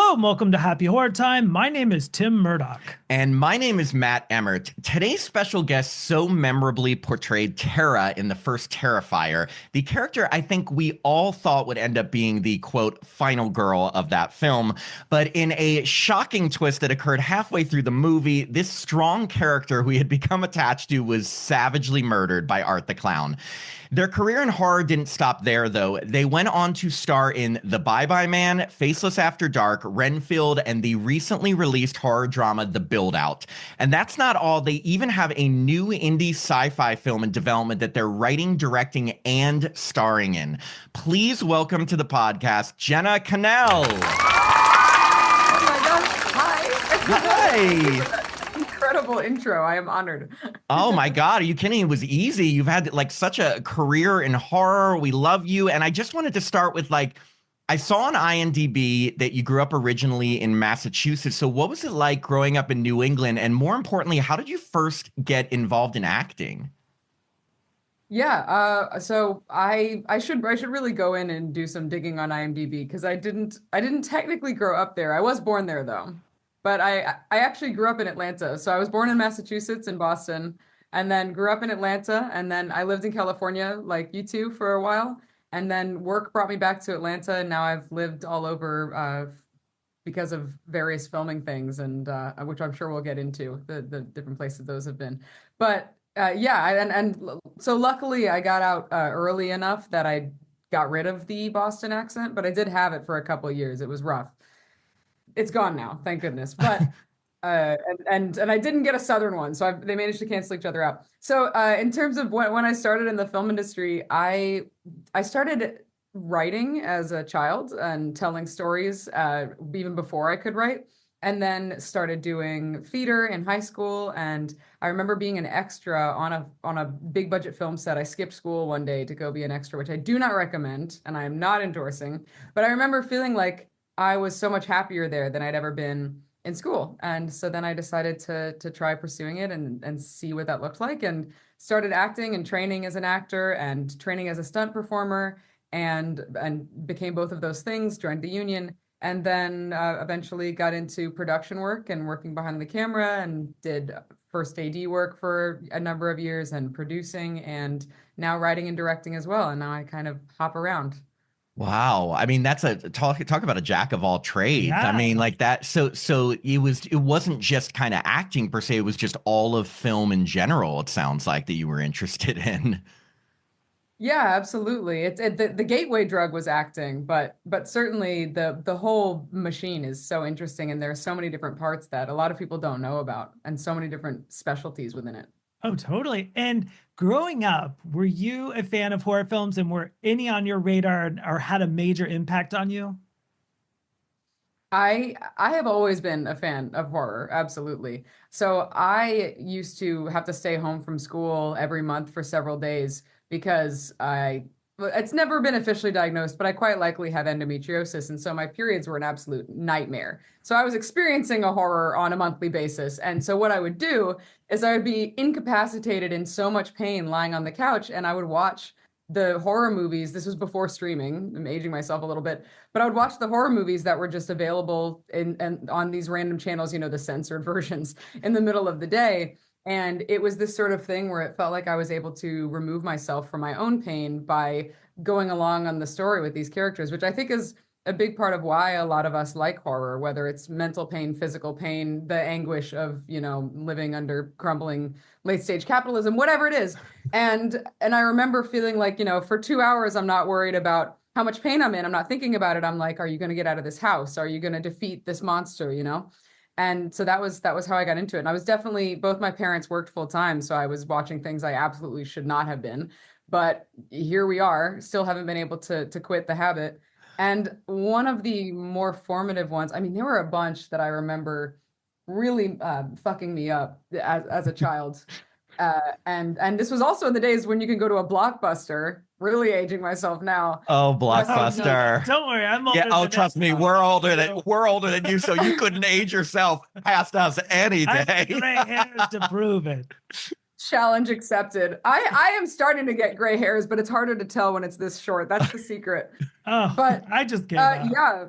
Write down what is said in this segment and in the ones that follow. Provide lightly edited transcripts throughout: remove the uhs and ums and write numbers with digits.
Hello and welcome to Happy Horror Time. My name is Tim Murdoch. And my name is Matt Emmert. Today's special guest so memorably portrayed Tara in the first Terrifier, the character I think we all thought would end up being the, quote, final girl of that film. But in a shocking twist that occurred halfway through the movie, this strong character we had become attached to was savagely murdered by Art the Clown. Their career in horror didn't stop there, though. They went on to star in The Bye-Bye Man, Faceless After Dark, Renfield, and the recently released horror drama The Buildout. And that's not all. They even have a new indie sci-fi film in development that they're writing, directing, and starring in. Please welcome to the podcast, Jenna Kanell. Oh my gosh, hi. Hi. Incredible intro. I am honored. Oh my God, are you kidding? It was easy. You've had like such a career in horror. We love you. And I just wanted to start with I saw on IMDb that you grew up originally in Massachusetts. So what was it like growing up in New England? And more importantly, how did you first get involved in acting? Yeah, so I should really go in and do some digging on IMDb because I didn't technically grow up there. I was born there though. But I actually grew up in Atlanta. So I was born in Massachusetts in Boston and then grew up in Atlanta. And then I lived in California like you two for a while. And then work brought me back to Atlanta. And now I've lived all over because of various filming things and which I'm sure we'll get into the different places those have been. But yeah, and so luckily I got out early enough that I got rid of the Boston accent, but I did have it for a couple of years. It was rough. It's gone now, thank goodness. But and I didn't get a Southern one, so they managed to cancel each other out. So in terms of when I started in the film industry, I started writing as a child and telling stories even before I could write, and then started doing theater in high school. And I remember being an extra on a big budget film set. I skipped school one day to go be an extra, which I do not recommend, and I am not endorsing. But I remember feeling like I was so much happier there than I'd ever been in school. And so then I decided to try pursuing it and see what that looked like, and started acting and training as an actor and training as a stunt performer, and became both of those things, joined the union, and then eventually got into production work and working behind the camera, and did first AD work for a number of years and producing, and now writing and directing as well. And now I kind of hop around. Wow. I mean, that's a talk about a jack of all trades. Yeah. I mean, like that. So it wasn't just kind of acting per se. It was just all of film in general. It sounds like that you were interested in. Yeah, absolutely. The gateway drug was acting, but certainly the whole machine is so interesting, and there are so many different parts that a lot of people don't know about, and so many different specialties within it. Oh, totally. And growing up, were you a fan of horror films, and were any on your radar or had a major impact on you? I have always been a fan of horror, absolutely. So I used to have to stay home from school every month for several days because well, it's never been officially diagnosed, but I quite likely have endometriosis. And so my periods were an absolute nightmare. So I was experiencing a horror on a monthly basis. And so what I would do is I would be incapacitated in so much pain lying on the couch, and I would watch the horror movies. This was before streaming. I'm aging myself a little bit, but I would watch the horror movies that were just available and on these random channels, the censored versions in the middle of the day. And it was this sort of thing where it felt like I was able to remove myself from my own pain by going along on the story with these characters, which I think is a big part of why a lot of us like horror, whether it's mental pain, physical pain, the anguish of, living under crumbling late stage capitalism, whatever it is. And I remember feeling like, for 2 hours, I'm not worried about how much pain I'm in. I'm not thinking about it. I'm like, are you going to get out of this house? Are you going to defeat this monster, And so that was how I got into it. And I was definitely, both my parents worked full time, so I was watching things I absolutely should not have been. But here we are, still haven't been able to quit the habit. And one of the more formative ones, I mean, there were a bunch that I remember really fucking me up as a child. And this was also in the days when you can go to a Blockbuster, really aging myself now. Oh, Oh, no, Blockbuster. don't worry, I'm older Yeah, oh, than trust that me, now. we're older than you, so you couldn't age yourself past us any I have day. gray hairs to prove it. Challenge accepted. I am starting to get gray hairs, but it's harder to tell when it's this short. That's the secret. Oh, But I just gave up. yeah.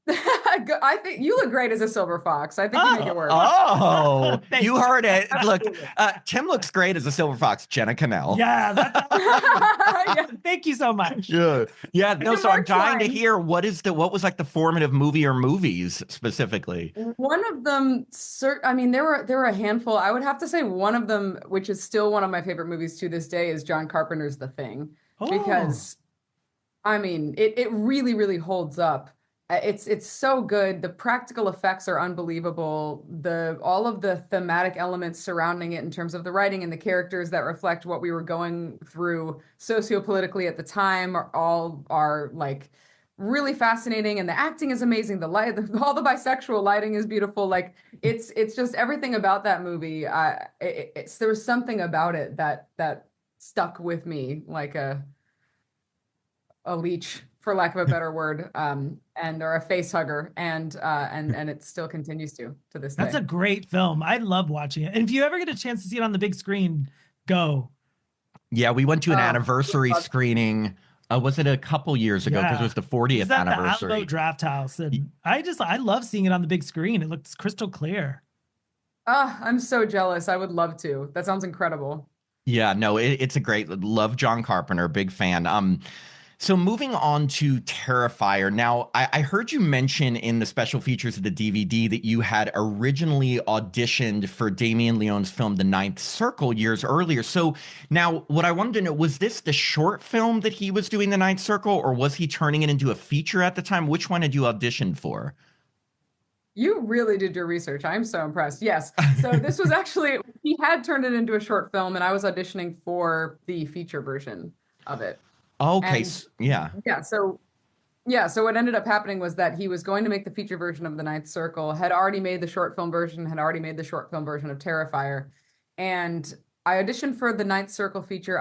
I think you look great as a silver fox. I think you make it work. Oh, Thank you you. heard it. Look, Absolutely. Tim looks great as a silver fox. Jenna Kanell. Yeah, that's Yeah. thank you so much. Yeah. Yeah. It's No, a so I'm March dying to line. hear what was like the formative movie or movies specifically? One of them, I mean, there were a handful. I would have to say one of them, which is still one of my favorite movies to this day, is John Carpenter's The Thing, Oh, because I mean, it really, really holds up. It's so good. The practical effects are unbelievable. The all of the thematic elements surrounding it in terms of the writing and the characters that reflect what we were going through sociopolitically at the time are like really fascinating, and the acting is amazing. The light, all the bisexual lighting is beautiful. Like it's just everything about that movie. There was something about it that stuck with me like a leech, for lack of a better word, and or a face hugger, and it still continues to this that's day. a great film. I love watching it. And if you ever get a chance to see it on the big screen, go. Yeah, we went to an Oh, anniversary screening. Was it a couple years ago? Because it Yeah. was the It was 40th at the Alamo anniversary. Draft House. And I love seeing it on the big screen. It looks crystal clear. I'm so jealous. I would love to. That sounds incredible. Yeah, no, it's a great love John Carpenter, big fan. So moving on to Terrifier. Now, I heard you mention in the special features of the DVD that you had originally auditioned for Damien Leone's film The Ninth Circle years earlier. So now what I wanted to know, was this the short film that he was doing The Ninth Circle, or was he turning it into a feature at the time? Which one had you auditioned for? You really did your research. I'm so impressed. Yes. So this was actually, he had turned it into a short film, and I was auditioning for the feature version of it. Okay, And yeah. so what ended up happening was that he was going to make the feature version of The Ninth Circle, had already made the short film version, had already made the short film version of Terrifier. And I auditioned for the Ninth Circle feature.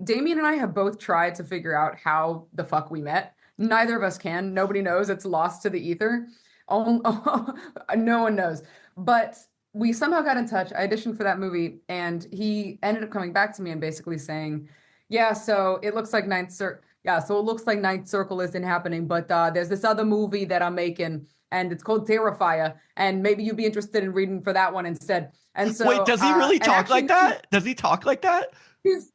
Damien and I have both tried to figure out how the fuck we met. Neither of us can. Nobody knows. It's lost to the ether. No one knows. But we somehow got in touch. I auditioned for that movie, and he ended up coming back to me and basically saying, yeah, so it looks like Ninth Circle isn't happening, but there's this other movie that I'm making, and it's called Terrifier, and maybe you'd be interested in reading for that one instead. And Wait, so, does he really and talk actually, like that? Does he talk like that? he's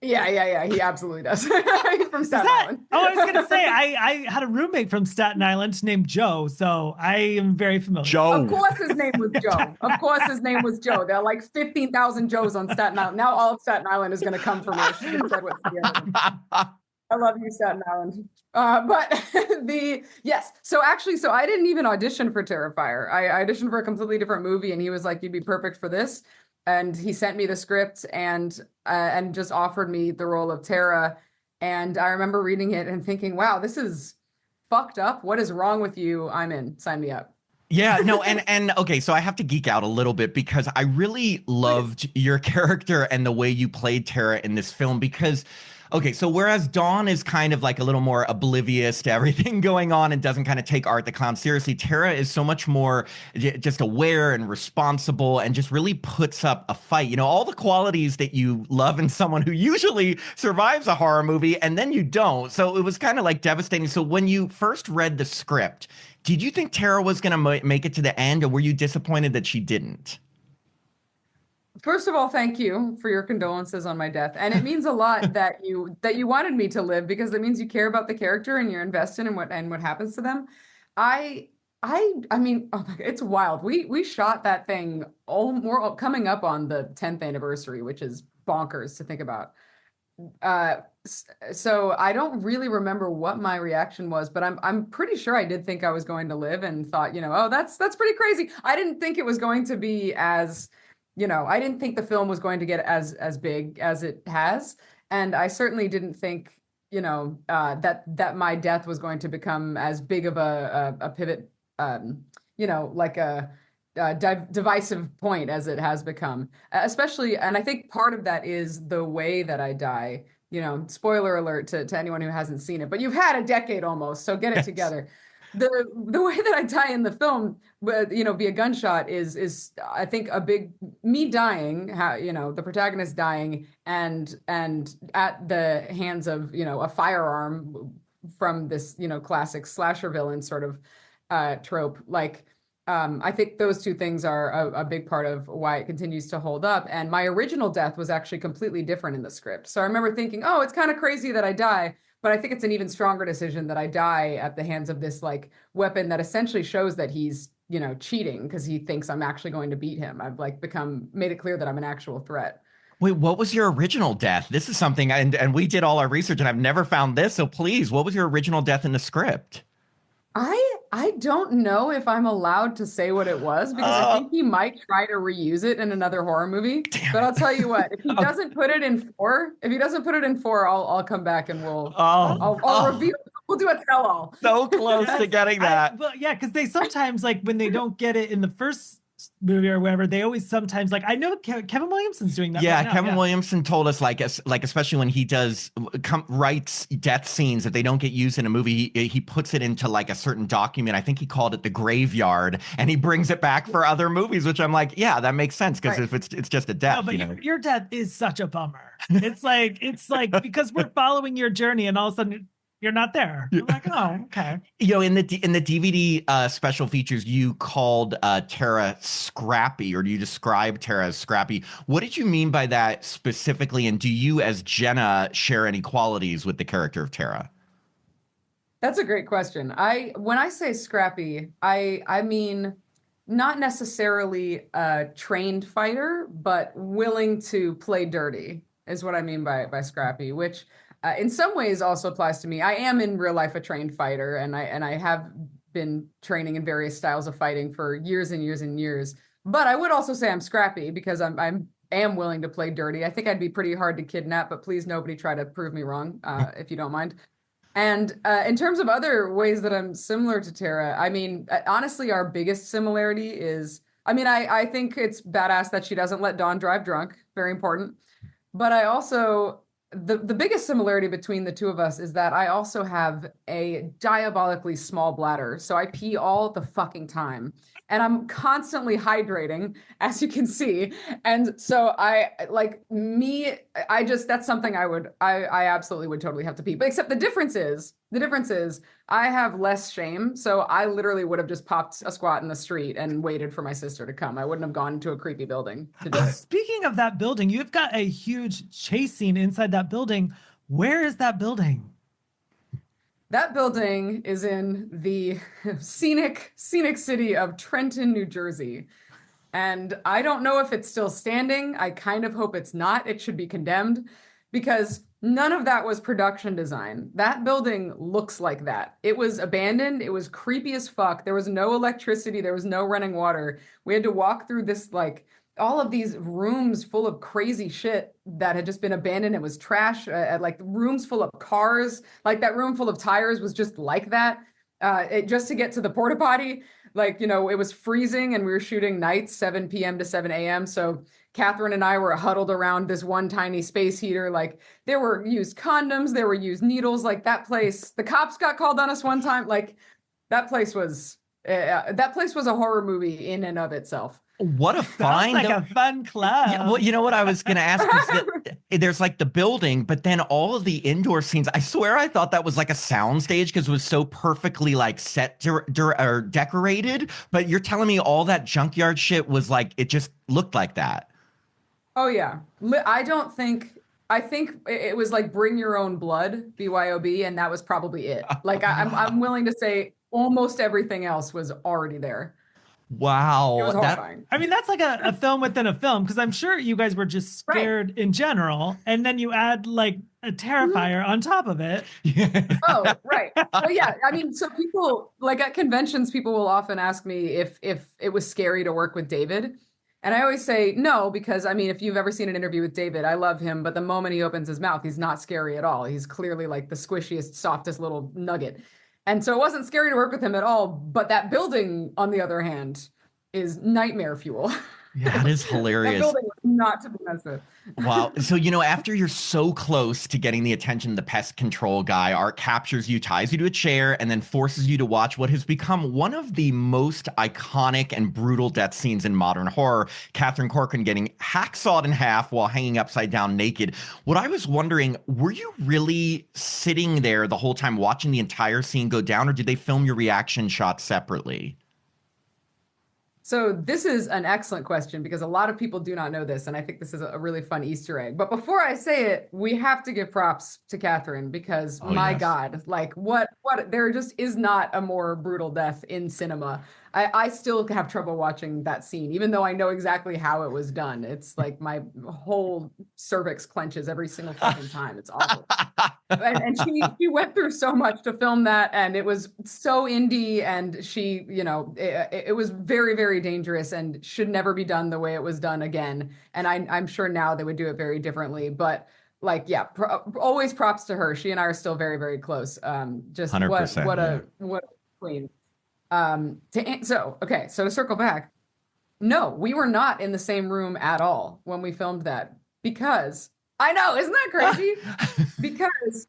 yeah, he absolutely does. He's from Is Staten that? Island. Oh, I was gonna say I had a roommate from Staten Island named Joe, so I am very familiar. Of Joe. course, his name was Joe. Of course, his name was Joe. There are like 15,000 Joes on Staten Island. Now all of Staten Island is going to come for me. She just said what's the end of it. I love you, Staten Island. But so I didn't even audition for Terrifier. I auditioned for a completely different movie, and he was like, "You'd be perfect for this." And he sent me the script and just offered me the role of Tara. And I remember reading it and thinking, "Wow, this is fucked up. What is wrong with you? I'm in. Sign me up." Yeah, no, and okay, so I have to geek out a little bit because I really Please. loved your character and the way you played Tara in this film because okay, so whereas Dawn is kind of like a little more oblivious to everything going on and doesn't kind of take Art the Clown seriously, Tara is so much more just aware and responsible and just really puts up a fight. You know, all the qualities that you love in someone who usually survives a horror movie and then you don't. So it was kind of like devastating. So when you first read the script, did you think Tara was going to make it to the end, or were you disappointed that she didn't? First of all, thank you for your condolences on my death. And it means a lot that you wanted me to live, because it means you care about the character and you're invested in what happens to them. I I mean, oh my God, it's wild. We shot that thing more coming up on the 10th anniversary, which is bonkers to think about. So I don't really remember what my reaction was, but I'm pretty sure I did think I was going to live and thought, oh, that's pretty crazy. I didn't think it was going to be as, I didn't think the film was going to get as big as it has, and I certainly didn't think, that my death was going to become as big of a pivot, like a divisive point as it has become, especially. And I think part of that is the way that I die. Spoiler alert to anyone who hasn't seen it, but you've had a decade almost, so get it Yes. together. The way that I die in the film, via gunshot is I think a big me dying, the protagonist dying and at the hands of, a firearm from this, classic slasher villain sort of trope. Like, I think those two things are a big part of why it continues to hold up. And my original death was actually completely different in the script. So I remember thinking, oh, it's kind of crazy that I die. But I think it's an even stronger decision that I die at the hands of this like weapon that essentially shows that he's, cheating because he thinks I'm actually going to beat him. I've like made it clear that I'm an actual threat. Wait, what was your original death? This is something, and we did all our research, and I've never found this. So please, what was your original death in the script? I don't know if I'm allowed to say what it was because I think he might try to reuse it in another horror movie. But I'll tell you what, if he doesn't put it in 4, I'll come back and I'll reveal. We'll do a tell-all. So close to getting that. Well, yeah, because they sometimes like when they don't get it in the first movie or whatever, they always sometimes like I know Kevin Williamson's doing that. Yeah, right now. Kevin Williamson told us like especially when he writes death scenes if they don't get used in a movie, he puts it into like a certain document. I think he called it the graveyard, and he brings it back for other movies, which I'm like, yeah, that makes sense because if it's just a death. No, but your death is such a bummer. It's like because we're following your journey, and all of a sudden you're not there. I'm like, oh, okay. In the DVD special features, you called Tara Scrappy, or do you describe Tara as Scrappy? What did you mean by that specifically? And do you, as Jenna, share any qualities with the character of Tara? That's a great question. When I say Scrappy, I mean not necessarily a trained fighter, but willing to play dirty is what I mean by Scrappy, which in some ways also applies to me. I am in real life a trained fighter, and I have been training in various styles of fighting for years and years and years. But I would also say I'm scrappy because I am willing to play dirty. I think I'd be pretty hard to kidnap, but please nobody try to prove me wrong, if you don't mind. And in terms of other ways that I'm similar to Tara, I mean, honestly, our biggest similarity is, I think it's badass that she doesn't let Dawn drive drunk. Very important. But I also, the biggest similarity between the two of us is that I also have a diabolically small bladder. So I pee all the fucking time. And I'm constantly hydrating, as you can see. And so that's something I absolutely would totally have to pee. But except the difference is I have less shame. So I literally would have just popped a squat in the street and waited for my sister to come. I wouldn't have gone to a creepy building to do it. Speaking of that building, you've got a huge chase scene inside that building. Where is that building? That building is in the scenic city of Trenton, New Jersey. And I don't know if it's still standing. I kind of hope it's not. It should be condemned because none of that was production design. That building looks like that. It was abandoned. It was creepy as fuck. There was no electricity. There was no running water. We had to walk through this all of these rooms full of crazy shit that had just been abandoned. It was trash, rooms full of cars. Like that room full of tires was just like that. Just to get to the porta potty, it was freezing and we were shooting nights, 7 p.m. to 7 a.m. So Catherine and I were huddled around this one tiny space heater. Like there were used condoms, there were used needles. Like that place, the cops got called on us one time. Like that place was a horror movie in and of itself. What a find. Sounds like a fun club. Yeah, well, you know what I was going to ask is there's like the building, but then all of the indoor scenes, I swear I thought that was like a soundstage because it was so perfectly like set or decorated. But you're telling me all that junkyard shit was like, it just looked like that. Oh, yeah. I think it was like bring your own blood, BYOB, and that was probably it. Like I'm willing to say almost everything else was already there. Wow. It was horrifying. That's like a film within a film, because I'm sure you guys were just scared in general, and then you add like a Terrifier on top of it. Oh, right. Well, yeah. So people, like at conventions, people will often ask me if it was scary to work with David. And I always say no, because if you've ever seen an interview with David, I love him, but the moment he opens his mouth, he's not scary at all. He's clearly like the squishiest, softest little nugget. And so it wasn't scary to work with him at all. But that building, on the other hand, is nightmare fuel. Yeah, it is hilarious. That building was not to be messed with. Wow. So, after you're so close to getting the attention of the pest control guy, Art captures you, ties you to a chair, and then forces you to watch what has become one of the most iconic and brutal death scenes in modern horror. Catherine Corcoran getting hacksawed in half while hanging upside down naked. What I was wondering, were you really sitting there the whole time watching the entire scene go down, or did they film your reaction shots separately? So this is an excellent question because a lot of people do not know this, and I think this is a really fun Easter egg. But before I say it, we have to give props to Catherine because Oh, my yes. God, like what there just is not a more brutal death in cinema. I still have trouble watching that scene, even though I know exactly how it was done. It's like my whole cervix clenches every single fucking time. It's awful. And she went through so much to film that, and it was so indie, and she, it was very, very dangerous and should never be done the way it was done again. And I'm sure now they would do it very differently, but like, yeah, always props to her. She and I are still very, very close. Just 100%. Yeah. what a queen. So to circle back, no, we were not in the same room at all when we filmed that because I know, isn't that crazy? Because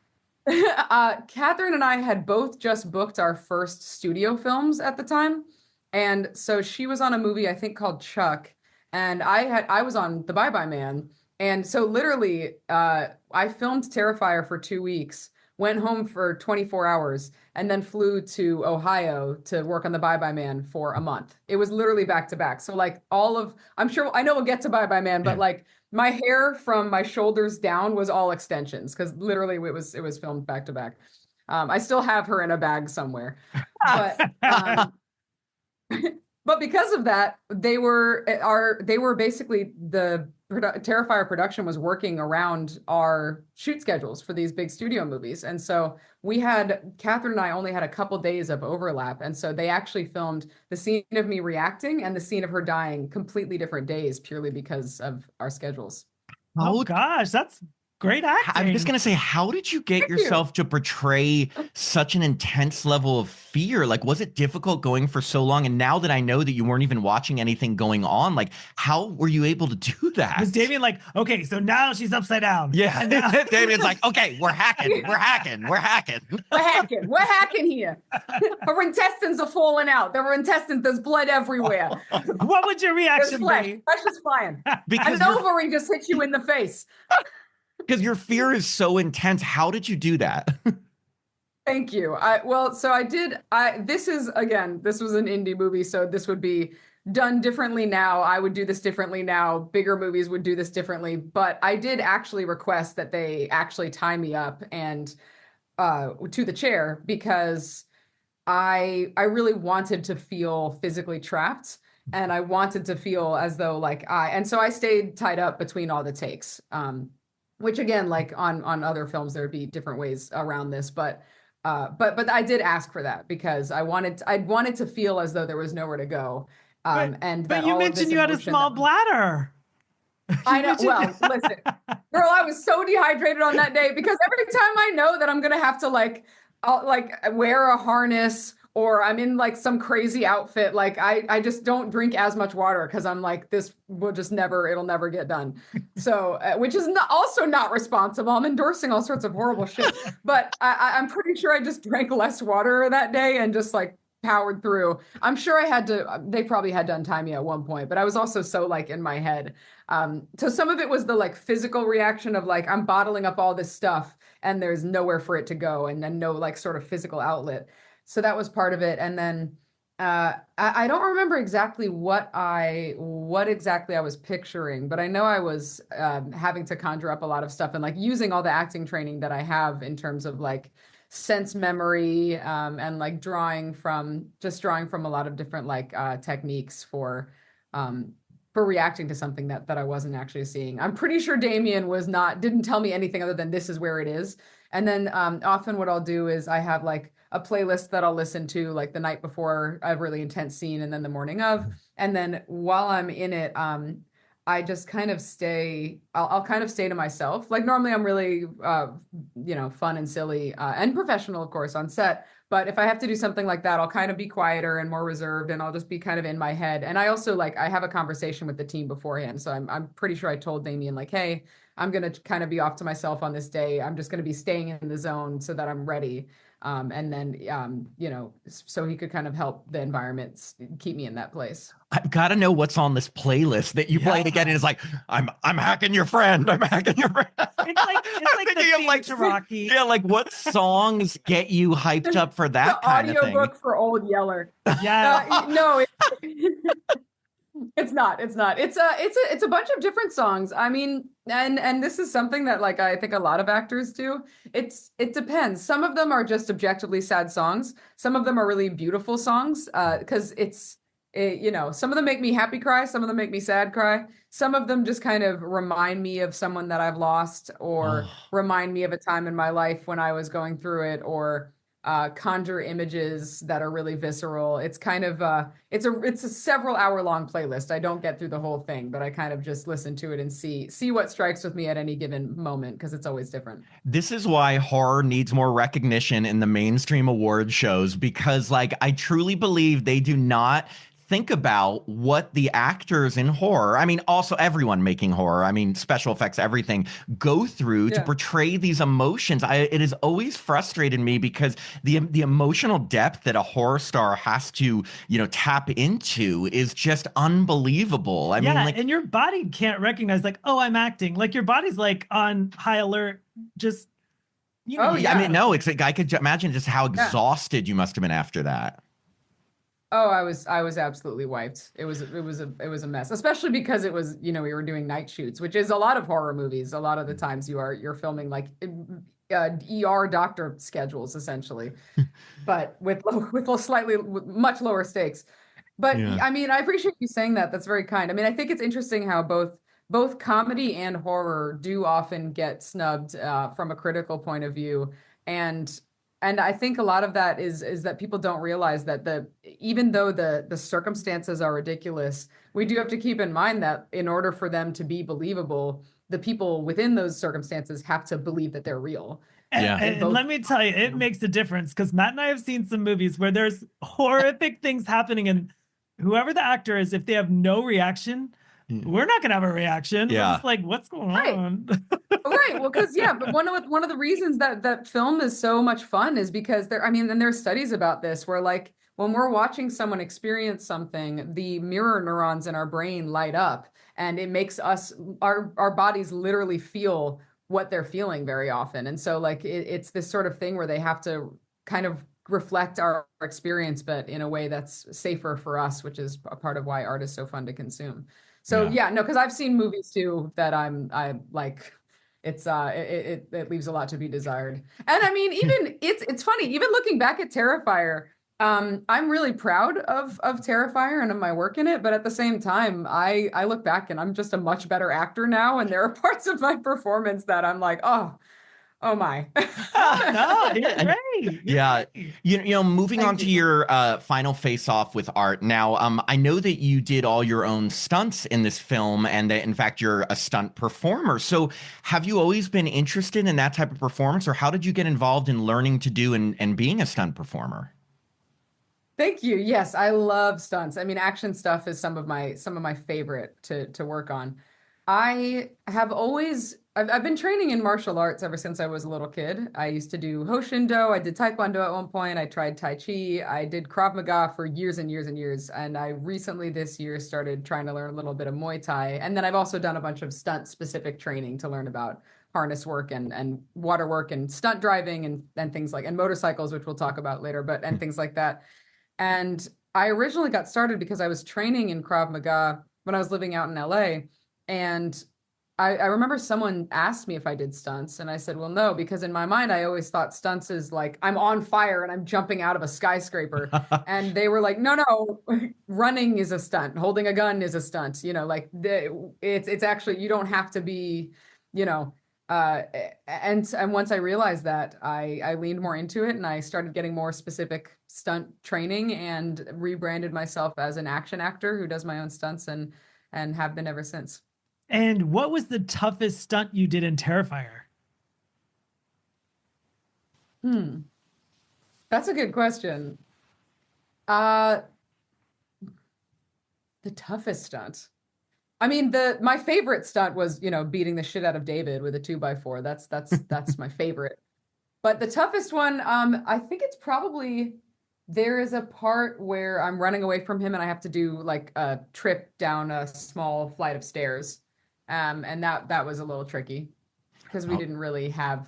Catherine and I had both just booked our first studio films at the time. And so she was on a movie, I think called Chuck, and I was on The Bye Bye Man. And so literally, I filmed Terrifier for 2 weeks, went home for 24 hours, and then flew to Ohio to work on The Bye Bye Man for a month. It was literally back to back. So like I'm sure I know we'll get to Bye Bye Man, but like my hair from my shoulders down was all extensions because literally it was filmed back to back. I still have her in a bag somewhere, but but because of that, they were basically the Terrifier production was working around our shoot schedules for these big studio movies. And so Catherine and I only had a couple days of overlap. And so they actually filmed the scene of me reacting and the scene of her dying completely different days purely because of our schedules. Oh gosh, that's great acting. I'm just going to say, how did you get yourself to portray such an intense level of fear? Like, was it difficult going for so long? And now that I know that you weren't even watching anything going on, like, how were you able to do that? Was Damien like, okay, so now she's upside down. Yeah. Damien's like, okay, we're hacking here. Her intestines are falling out. There's blood everywhere. What would your reaction be? Flesh is flying. Because an ovary just hit you in the face. Because your fear is so intense. How did you do that? Thank you. This was an indie movie, so this would be done differently now. I would do this differently now. Bigger movies would do this differently. But I did actually request that they actually tie me up and to the chair because I really wanted to feel physically trapped. And I wanted to feel as though and so I stayed tied up between all the takes. Which again, like on other films, there'd be different ways around this, but I did ask for that because I wanted to feel as though there was nowhere to go. But you mentioned you had a small bladder. I know. Well, listen, girl, I was so dehydrated on that day because every time I know that I'm gonna have to I'll wear a harness or I'm in some crazy outfit, I just don't drink as much water because I'm like, this will just it'll never get done. So, which is also not responsible. I'm endorsing all sorts of horrible shit, but I'm pretty sure I just drank less water that day and just powered through. I'm sure they probably had to untie me at one point, but I was also so in my head. So some of it was the physical reaction of I'm bottling up all this stuff and there's nowhere for it to go and then no sort of physical outlet. So that was part of it. And then I don't remember exactly what exactly I was picturing, but I know I was having to conjure up a lot of stuff and using all the acting training that I have in terms of sense memory and drawing from a lot of different techniques for reacting to something that I wasn't actually seeing. I'm pretty sure Damien didn't tell me anything other than this is where it is. And then often what I'll do is I have a playlist that I'll listen to the night before a really intense scene and then the morning of. And then while I'm in it, I just kind of I'll kind of stay to myself. Normally I'm really, fun and silly and professional, of course, on set. But if I have to do something like that, I'll kind of be quieter and more reserved, and I'll just be kind of in my head. And I also like I have a conversation with the team beforehand, so I'm pretty sure I told Damien like, hey, I'm gonna kind of be off to myself on this day. I'm just gonna be staying in the zone so that I'm ready. And then so he could kind of help the environment keep me in that place. I've got to know what's on this playlist that you play to get in. It's like, I'm hacking your friend. I'm hacking your friend. It's like the theme to Rocky. Yeah, like what songs get you hyped up for that The kind of thing? audiobook for Old Yeller. Yeah. No, it's not. It's a bunch of different songs. I mean, and this is something that like I think a lot of actors do. It depends. Some of them are just objectively sad songs. Some of them are really beautiful songs. Because some of them make me happy cry, some of them make me sad cry. Some of them just kind of remind me of someone that I've lost, or remind me of a time in my life when I was going through it, or conjure images that are really visceral. It's kind of it's a several hour long playlist. I don't get through the whole thing, but I kind of just listen to it and see what strikes with me at any given moment, because it's always different. This is why horror needs more recognition in the mainstream award shows, because like I truly believe they do not think about what the actors in horror, I mean, also everyone making horror, I mean, special effects, everything, go through to portray these emotions. It has always frustrated me because the emotional depth that a horror star has to, tap into is just unbelievable. I mean, like, and your body can't recognize like, oh, I'm acting. Like your body's like on high alert, just I mean, no, it's like I could imagine just how exhausted you must have been after that. Oh, I was absolutely wiped. It was a mess, especially because it was, we were doing night shoots, which is a lot of horror movies. A lot of the times you're filming like ER doctor schedules essentially, but with much lower stakes. But I mean, I appreciate you saying that. That's very kind. I mean, I think it's interesting how both comedy and horror do often get snubbed from a critical point of view. And I think a lot of that is that people don't realize that even though the circumstances are ridiculous, we do have to keep in mind that in order for them to be believable, the people within those circumstances have to believe that they're real. And let me tell you, it makes a difference, because Matt and I have seen some movies where there's horrific things happening, and whoever the actor is, if they have no reaction, we're not gonna have a reaction. We're just like, what's going on? Right. Well, because but one of the reasons that film is so much fun is because and there's studies about this where like when we're watching someone experience something, the mirror neurons in our brain light up, and it makes our bodies literally feel what they're feeling very often. And so like it's this sort of thing where they have to kind of reflect our experience, but in a way that's safer for us, which is a part of why art is so fun to consume. So because I've seen movies too that I like, it leaves a lot to be desired. And I mean, even it's funny, even looking back at Terrifier, I'm really proud of Terrifier and of my work in it, but at the same time, I look back and I'm just a much better actor now, and there are parts of my performance that I'm like, oh my. No, you're great. You're great. Moving on to your final face-off with art. Now, I know that you did all your own stunts in this film, and that, in fact, you're a stunt performer. So have you always been interested in that type of performance, or how did you get involved in learning to do and being a stunt performer? Thank you. Yes, I love stunts. I mean, action stuff is some of my favorite to work on. I've been training in martial arts ever since I was a little kid. I used to do Hoshindo. I did Taekwondo at one point. I tried Tai Chi. I did Krav Maga for years and years and years. And I recently this year started trying to learn a little bit of Muay Thai. And then I've also done a bunch of stunt specific training to learn about harness work and water work and stunt driving and things like, and motorcycles, which we'll talk about later, and things like that. And I originally got started because I was training in Krav Maga when I was living out in LA. And I remember someone asked me if I did stunts, and I said, well, no, because in my mind, I always thought stunts is like, I'm on fire and I'm jumping out of a skyscraper. And they were like, no, running is a stunt. Holding a gun is a stunt. It's actually, you don't have to be, and once I realized that, I leaned more into it, and I started getting more specific stunt training and rebranded myself as an action actor who does my own stunts and have been ever since. And what was the toughest stunt you did in Terrifier? That's a good question. Uh, the toughest stunt. I mean, my favorite stunt was, beating the shit out of David with a 2x4. That's my favorite. But the toughest one, I think it's probably there is a part where I'm running away from him and I have to do like a trip down a small flight of stairs. And that was a little tricky because we didn't really have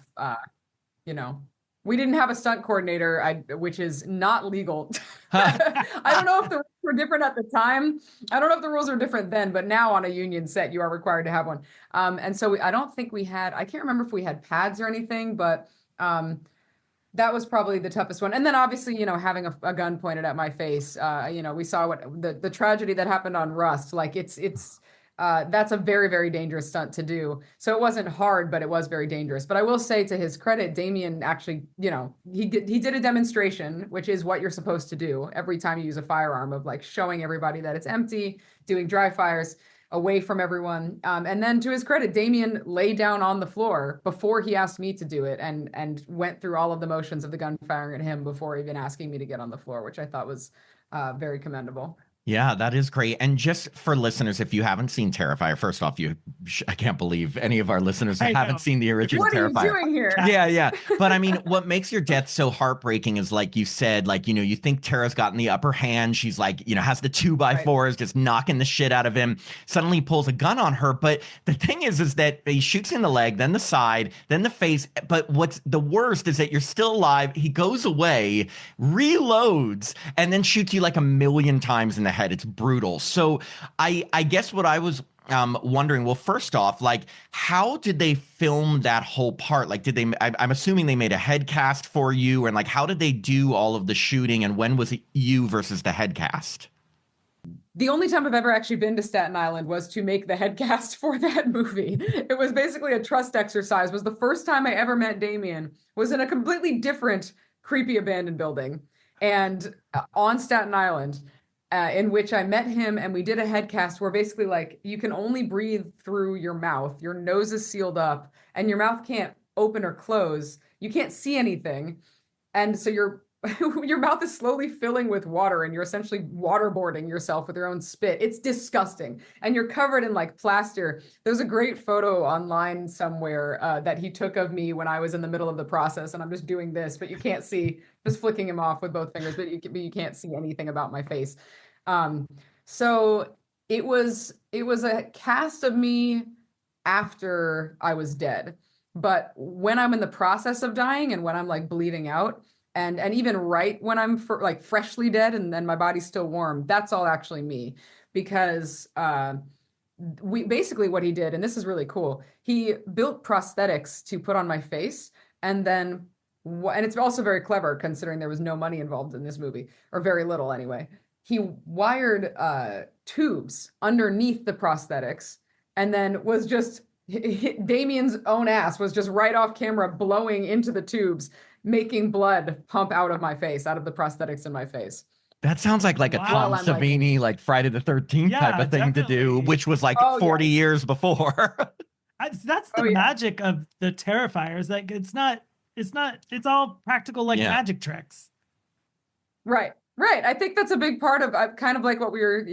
you know, we didn't have a stunt coordinator, which is not legal. I don't know if the rules were different at the time. I don't know if the rules are different then, but now on a union set, you are required to have one. And so I don't think we had, I can't remember if we had pads or anything, but that was probably the toughest one. And then obviously, having a gun pointed at my face, we saw what the tragedy that happened on Rust. Like it's that's a very, very dangerous stunt to do. So it wasn't hard, but it was very dangerous. But I will say, to his credit, Damien actually, he did a demonstration, which is what you're supposed to do every time you use a firearm, of like showing everybody that it's empty, doing dry fires away from everyone. And then to his credit, Damien lay down on the floor before he asked me to do it, and went through all of the motions of the gun firing at him before even asking me to get on the floor, which I thought was very commendable. Yeah, that is great. And just for listeners, if you haven't seen Terrifier, first off, I can't believe any of our listeners haven't seen the original Terrifier. What are you doing here? Yeah. But I mean, what makes your death so heartbreaking is, like you said, like, you think Tara's gotten the upper hand. She's like, has the 2x4s, just knocking the shit out of him. Suddenly pulls a gun on her. But the thing is that he shoots in the leg, then the side, then the face. But what's the worst is that you're still alive. He goes away, reloads, and then shoots you like a million times in the head. It's brutal. So I guess what I was wondering, well, first off, like, how did they film that whole part? Like, I'm assuming they made a head cast for you, and like, how did they do all of the shooting, and when was it you versus the head cast? The only time I've ever actually been to Staten Island was to make the head cast for that movie. It was basically a trust exercise. It was the first time I ever met Damien, was in a completely different creepy abandoned building, and on Staten Island, in which I met him, and we did a head cast where basically, like, you can only breathe through your mouth. Your nose is sealed up and your mouth can't open or close. You can't see anything. And so your mouth is slowly filling with water, and you're essentially waterboarding yourself with your own spit. It's disgusting. And you're covered in like plaster. There's a great photo online somewhere that he took of me when I was in the middle of the process, and I'm just doing this, but you can't see, just flicking him off with both fingers, but you can't see anything about my face. So it was a cast of me after I was dead, but when I'm in the process of dying and when I'm like bleeding out, and even right when I'm like freshly dead and then my body's still warm, that's all actually me, because we basically, what he did, and this is really cool, he built prosthetics to put on my face, and then and it's also very clever considering there was no money involved in this movie, or very little anyway. He wired tubes underneath the prosthetics, and then was just, Damien's own ass was just right off camera blowing into the tubes, making blood pump out of my face, out of the prosthetics in my face. That sounds like a Tom Savini, like Friday the 13th type of thing to do, which was like 40 years before. That's the magic of the Terrifiers. Like, it's all practical, like magic tricks. Right. I think that's a big part of kind of like what we were,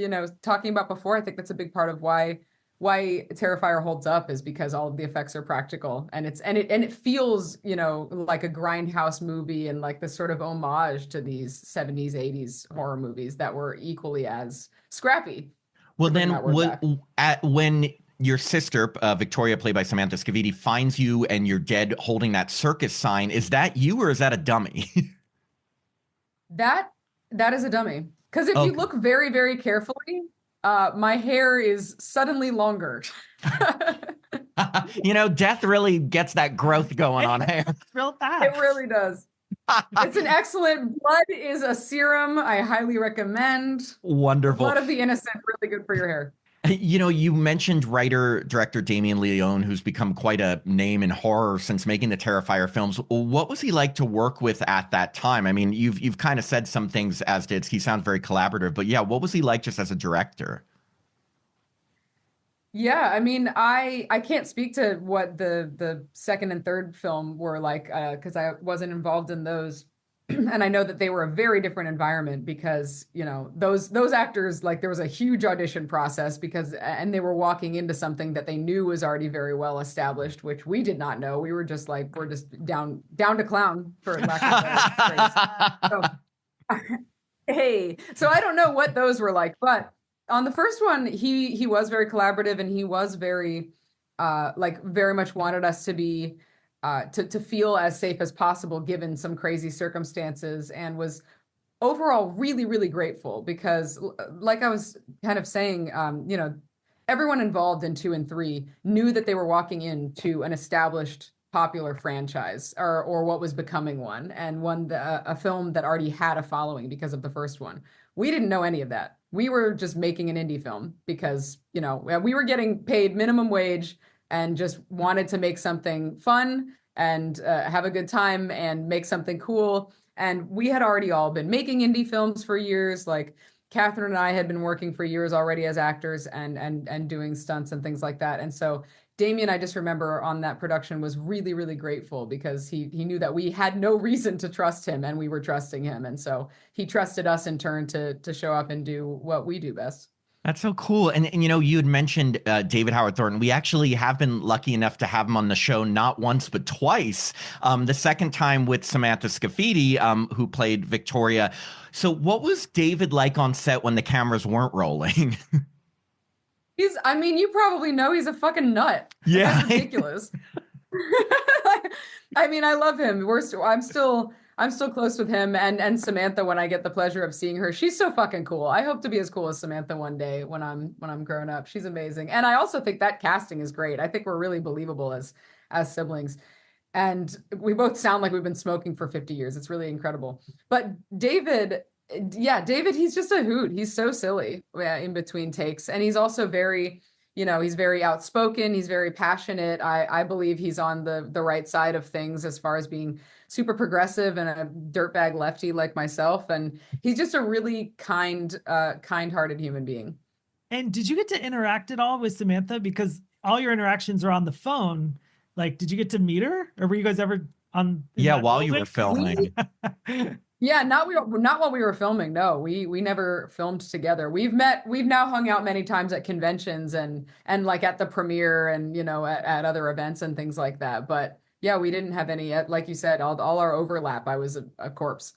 talking about before. I think that's a big part of why Terrifier holds up, is because all of the effects are practical, and it feels, like a grindhouse movie, and like this sort of homage to these 70s, 80s horror movies that were equally as scrappy. Well, then when your sister, Victoria, played by Samantha Scavidi, finds you and you're dead holding that circus sign, is that you or is that a dummy? That is a dummy. Because if you look very, very carefully, my hair is suddenly longer. Death really gets that growth going on hair. Real fast. It really does. It's an excellent, blood is a serum I highly recommend. Wonderful. Blood of the innocent, really good for your hair. You mentioned writer-director Damien Leone, who's become quite a name in horror since making the Terrifier films. What was he like to work with at that time? I mean, you've kind of said some things, as did he sounds very collaborative, but yeah, what was he like just as a director? Yeah, I mean, I can't speak to what the second and third film were like, because I wasn't involved in those. and I know that they were a very different environment because, you know, those actors, like there was a huge audition process and they were walking into something that they knew was already very well established, which we did not know. We were just like, we're just down to clown, for lack of a better phrase. Hey, so I don't know what those were like, but on the first one, he was very collaborative, and he was very like very much wanted us to be to feel as safe as possible given some crazy circumstances, and was overall really, really grateful because, like I was kind of saying, you know, everyone involved in 2 and 3 knew that they were walking into an established popular franchise, or what was becoming one, and a film that already had a following because of the first one. We didn't know any of that. We were just making an indie film because, you know, we were getting paid minimum wage and just wanted to make something fun and have a good time and make something cool. And we had already all been making indie films for years. Like Catherine and I had been working for years already as actors and doing stunts and things like that. And so Damien, I just remember on that production, was really, really grateful because he knew that we had no reason to trust him and we were trusting him. And so he trusted us in turn to show up and do what we do best. That's so cool. And you know, you had mentioned David Howard Thornton. We actually have been lucky enough to have him on the show not once, but twice. The second time with Samantha Scafidi, who played Victoria. So what was David like on set when the cameras weren't rolling? I mean, you probably know he's a fucking nut. Yeah. That's ridiculous. I mean, I love him. I'm still close with him and Samantha when I get the pleasure of seeing her. She's so fucking cool. I hope to be as cool as Samantha one day when I'm grown up. She's amazing. And I also think that casting is great. I think we're really believable as siblings. And we both sound like we've been smoking for 50 years. It's really incredible. But David, he's just a hoot. He's so silly in between takes. And he's also very, you know, he's very outspoken. He's very passionate. I believe he's on the right side of things as far as being super progressive and a dirtbag lefty like myself. And he's just a really kind-hearted human being. And did you get to interact at all with Samantha? Because all your interactions are on the phone. Like, did you get to meet her, or were you guys ever on? Yeah, while you were filming. Yeah, not while we were filming. No, we never filmed together. We've now hung out many times at conventions and like at the premiere and, you know, at other events and things like that. But yeah, we didn't have any, like you said, all our overlap. I was a corpse.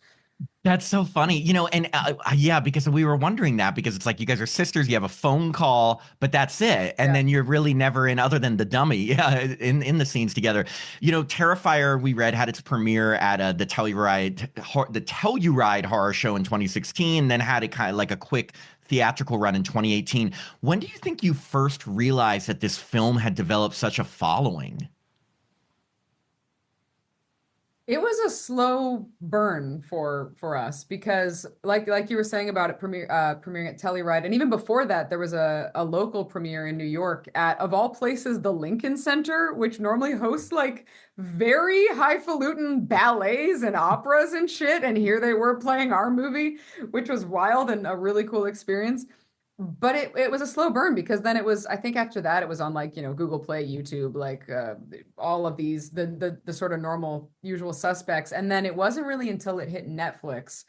That's so funny, you know, and yeah, because we were wondering that, because it's like you guys are sisters, you have a phone call, but that's it. And then you're really never in, other than the dummy, in the scenes together. You know, Terrifier, we read, had its premiere at the Telluride horror show in 2016, then had it kind of like a quick theatrical run in 2018. When do you think you first realized that this film had developed such a following? It was a slow burn for us because like you were saying about it premiering at Telluride, and even before that there was a local premiere in New York at, of all places, the Lincoln Center, which normally hosts like very highfalutin ballets and operas and shit, and here they were playing our movie, which was wild and a really cool experience. But it was a slow burn because then it was, I think after that it was on, like, you know, Google Play, YouTube, like all of these, the sort of normal usual suspects. And then it wasn't really until it hit Netflix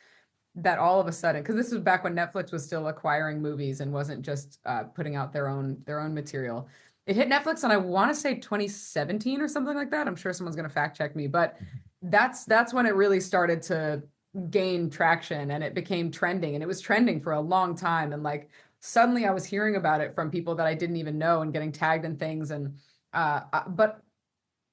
that all of a sudden, because this was back when Netflix was still acquiring movies and wasn't just putting out their own material. It hit Netflix, and I want to say 2017 or something like that. I'm sure someone's going to fact check me, but that's when it really started to gain traction and it became trending, and it was trending for a long time. And like, suddenly I was hearing about it from people that I didn't even know and getting tagged in things. And but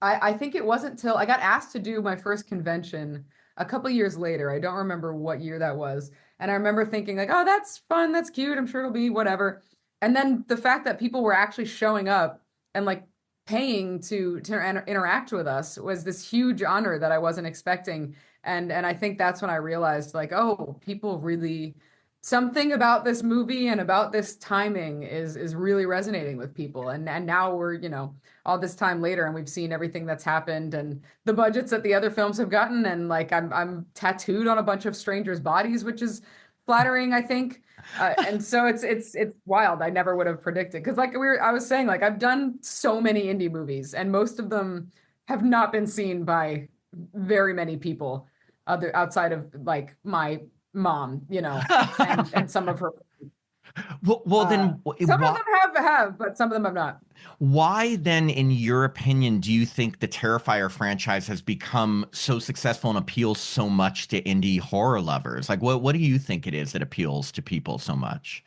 I think it wasn't till I got asked to do my first convention a couple years later. I don't remember what year that was. And I remember thinking like, oh, that's fun. That's cute. I'm sure it'll be whatever. And then the fact that people were actually showing up and like paying to interact with us was this huge honor that I wasn't expecting. And I think that's when I realized, like, oh, people really, something about this movie and about this timing is really resonating with people. And now we're, you know, all this time later, and we've seen everything that's happened and the budgets that the other films have gotten. And like, I'm tattooed on a bunch of strangers' bodies, which is flattering, I think. And so it's wild. I never would have predicted, because like I was saying, like, I've done so many indie movies and most of them have not been seen by very many people. other outside of like my mom, you know, and some of her. Well, then Some of them have, but some of them have not. Why then, in your opinion, do you think the Terrifier franchise has become so successful and appeals so much to indie horror lovers? Like, what do you think it is that appeals to people so much?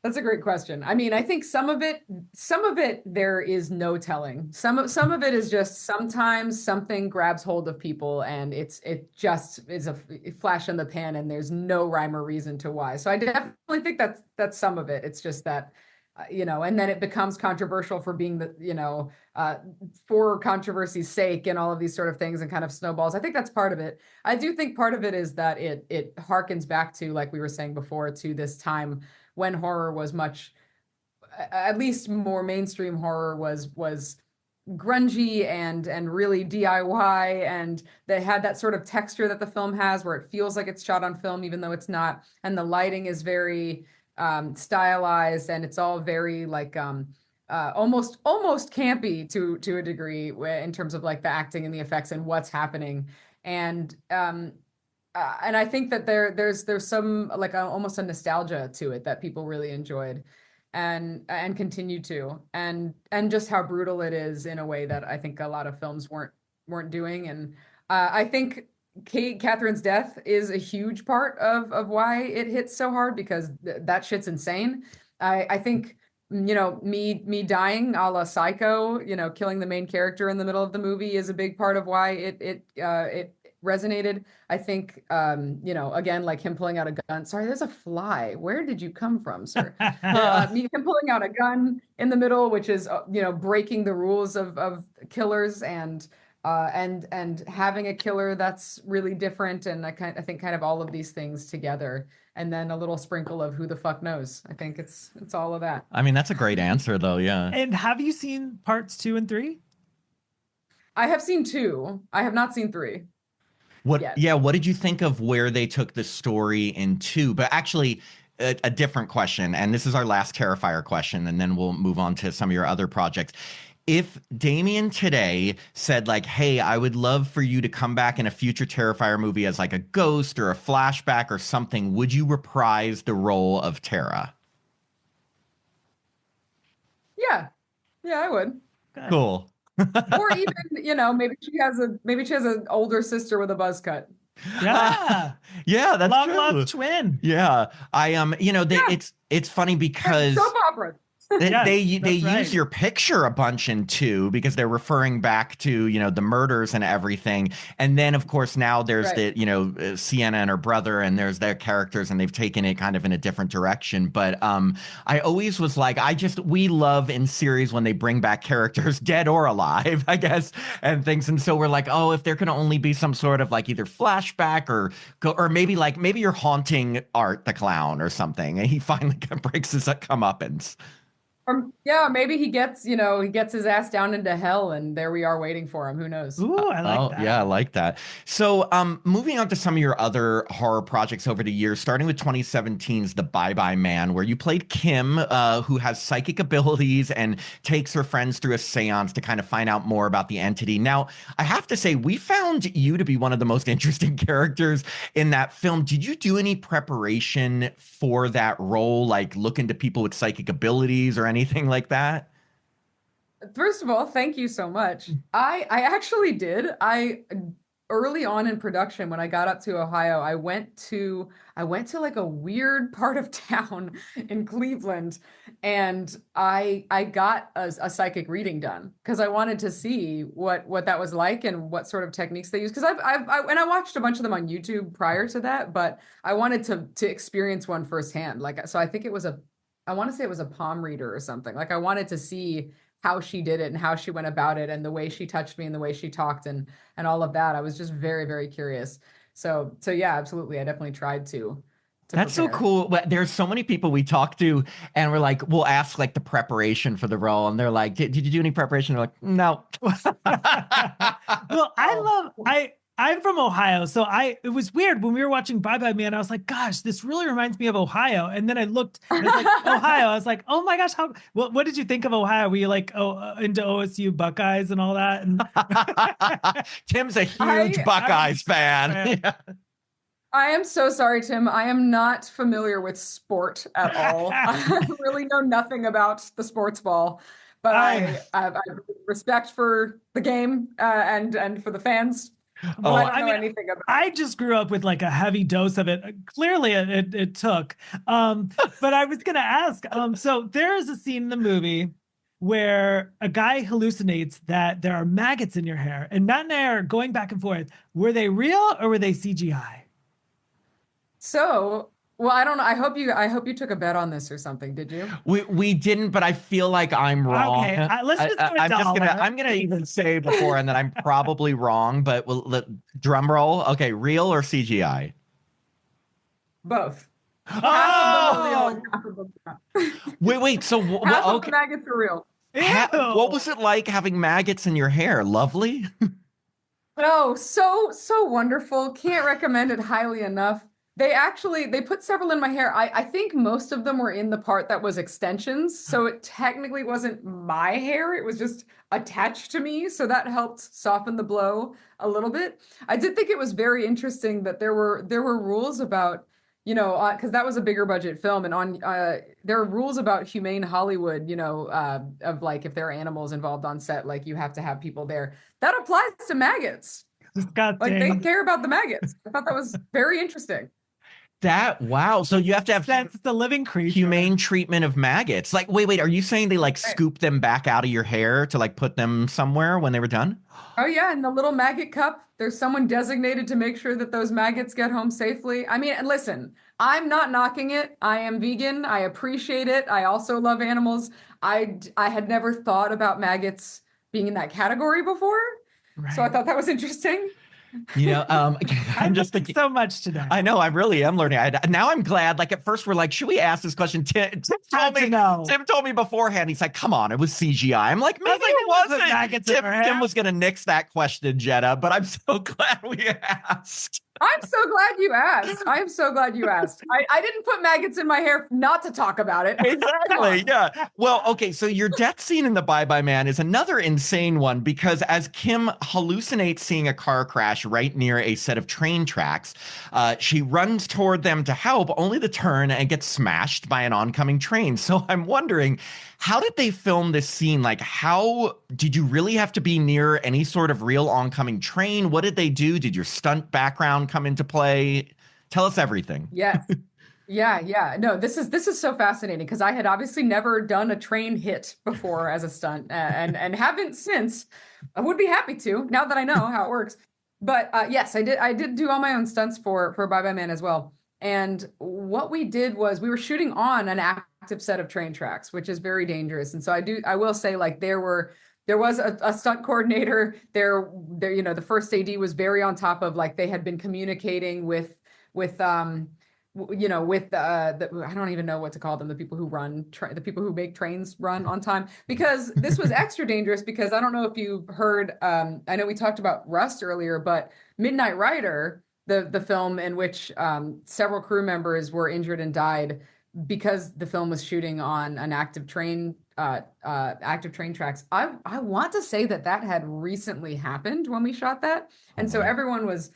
That's a great question. I mean, I think some of it, there is no telling. Some of it is just sometimes something grabs hold of people and it just is a flash in the pan and there's no rhyme or reason to why. So I definitely think that's some of it. It's just that, you know, and then it becomes controversial for being the, you know, for controversy's sake and all of these sort of things and kind of snowballs. I think that's part of it. I do think part of it is that it harkens back to, like we were saying before, to this time when horror was much, at least more mainstream horror was grungy and really DIY, and they had that sort of texture that the film has where it feels like it's shot on film even though it's not, and the lighting is very stylized and it's all very like almost campy to a degree in terms of like the acting and the effects and what's happening. And I think that there's some like almost a nostalgia to it that people really enjoyed and continue to, and just how brutal it is in a way that I think a lot of films weren't doing. And I think Catherine's death is a huge part of why it hits so hard, because that shit's insane. I think, you know, me dying a la Psycho, you know, killing the main character in the middle of the movie is a big part of why it resonated. I think, you know, again, like him pulling out a gun. Sorry, there's a fly. Where did you come from, sir? Him pulling out a gun in the middle, which is, you know, breaking the rules of killers, and having a killer that's really different. And I think kind of all of these things together, and then a little sprinkle of who the fuck knows. I think it's all of that. I mean, that's a great answer, though. Yeah. And have you seen parts 2 and 3? I have seen 2. I have not seen 3. What did you think of where they took the story in 2? But actually, a different question, and this is our last Terrifier question, and then we'll move on to some of your other projects. If Damien today said like, hey, I would love for you to come back in a future Terrifier movie as like a ghost or a flashback or something, would you reprise the role of Tara? Yeah, I would. Cool. Or even, you know, maybe she has an older sister with a buzz cut. Yeah. Yeah, that's long true. lost twin. Yeah. You know, it's funny because soap opera. They use your picture a bunch in 2 because they're referring back to, you know, the murders and everything. And then, of course, now there's the, you know, Sienna and her brother, and there's their characters, and they've taken it kind of in a different direction. But I always was like, we love in series when they bring back characters, dead or alive, I guess, and things. And so we're like, oh, if there can only be some sort of like either flashback or maybe you're haunting Art the clown or something, and he finally breaks his comeuppance. Yeah, maybe he gets his ass down into hell, and there we are waiting for him. Who knows? Ooh, I like that. Yeah, I like that. So, moving on to some of your other horror projects over the years, starting with 2017's The Bye Bye Man, where you played Kim, who has psychic abilities and takes her friends through a seance to kind of find out more about the entity. Now, I have to say, we found you to be one of the most interesting characters in that film. Did you do any preparation for that role, like look into people with psychic abilities or anything like that? First of all, thank you so much. I actually did. Early on in production, when I got up to Ohio, I went to like a weird part of town in Cleveland, and I got a psychic reading done because I wanted to see what that was like and what sort of techniques they use. Because I watched a bunch of them on YouTube prior to that, but I wanted to experience one firsthand. Like, so I think I want to say it was a palm reader or something. Like, I wanted to see how she did it and how she went about it and the way she touched me and the way she talked and all of that. I was just very, very curious. So yeah, absolutely. I definitely tried to That's prepare. so cool. There's so many people we talk to, and we're like, we'll ask like the preparation for the role, and they're like, did you do any preparation? They're like, no. Well, I'm from Ohio, so it was weird when we were watching Bye Bye Man. I was like, gosh, this really reminds me of Ohio. And then I looked, and it's like Ohio. I was like, oh my gosh, what did you think of Ohio? Were you like into OSU Buckeyes and all that? And Tim's a huge Buckeyes fan. Yeah. I am so sorry, Tim. I am not I with sport at all. I really know nothing about the sports ball, but I have respect for the game and for the fans. Well, I don't know anything about it. I just grew up with like a heavy dose of it. Clearly, it took. But I was going to ask. So there is a scene in the movie where a guy hallucinates that there are maggots in your hair, and Matt and I are going back and forth. Were they real or were they CGI? So, well, I don't know. I hope you took a bet on this or something. Did you? We didn't, but I feel like I'm wrong. Okay, let's just I'm gonna even say before and that I'm probably wrong, but drum roll. Okay, real or CGI? Both. Oh! Wait. So half of the maggots are real. What was it like having maggots in your hair? Lovely. Oh, so wonderful. Can't recommend it highly enough. They put several in my hair. I think most of them were in the part that was extensions. So it technically wasn't my hair. It was just attached to me. So that helped soften the blow a little bit. I did think it was very interesting that there were rules about, because that was a bigger budget film, and there are rules about humane Hollywood, of like if there are animals involved on set, like you have to have people there. That applies to maggots. They care about the maggots. I thought that was very interesting. Wow. So you have to have the living creature. Humane treatment of maggots. Like, wait, are you saying they like scoop them back out of your hair to like put them somewhere when they were done? Oh yeah, in the little maggot cup, there's someone designated to make sure that those maggots get home safely. I mean, and listen, I'm not knocking it. I am vegan. I appreciate it. I also love animals. I had never thought about being in that category before. Right. So I thought that was interesting. I'm just thinking so much today. I know, I really am learning. Now I'm glad. Like at first we're like, should we ask this question? Tim told me beforehand. He's like, come on, it was CGI. I'm like, maybe it wasn't. Tim was going to nix that question, Jenna, but I'm so glad we asked. I'm so glad you asked. I didn't put maggots in my hair not to talk about it. Exactly. Yeah. Well, okay. So your death scene in the Bye Bye Man is another insane one because as Kim hallucinates seeing a car crash right near a set of train tracks, she runs toward them to help, only to turn and get smashed by an oncoming train. So I'm wondering, how did they film this scene? Like, how did you really have to be near any sort of real oncoming train? What did they do? Did your stunt background come into play? Tell us everything. Yes. Yeah. No, this is so fascinating because I had obviously never done a train hit before as a stunt and haven't since. I would be happy to now that I know how it works. But yes, I did do all my own stunts for Bye Bye Man as well. And what we did was we were shooting on an active set of train tracks, which is very dangerous. And so I will say, like, there was a stunt coordinator there, the first AD was very on top of, like, they had been communicating with I don't even know what to call them, the people who the people who make trains run on time, because this was extra dangerous because I don't know if you've heard, I know we talked about Rust earlier, but Midnight Rider, the film in which several crew members were injured and died because the film was shooting on an active train tracks. I want to say that had recently happened when we shot that. And so everyone was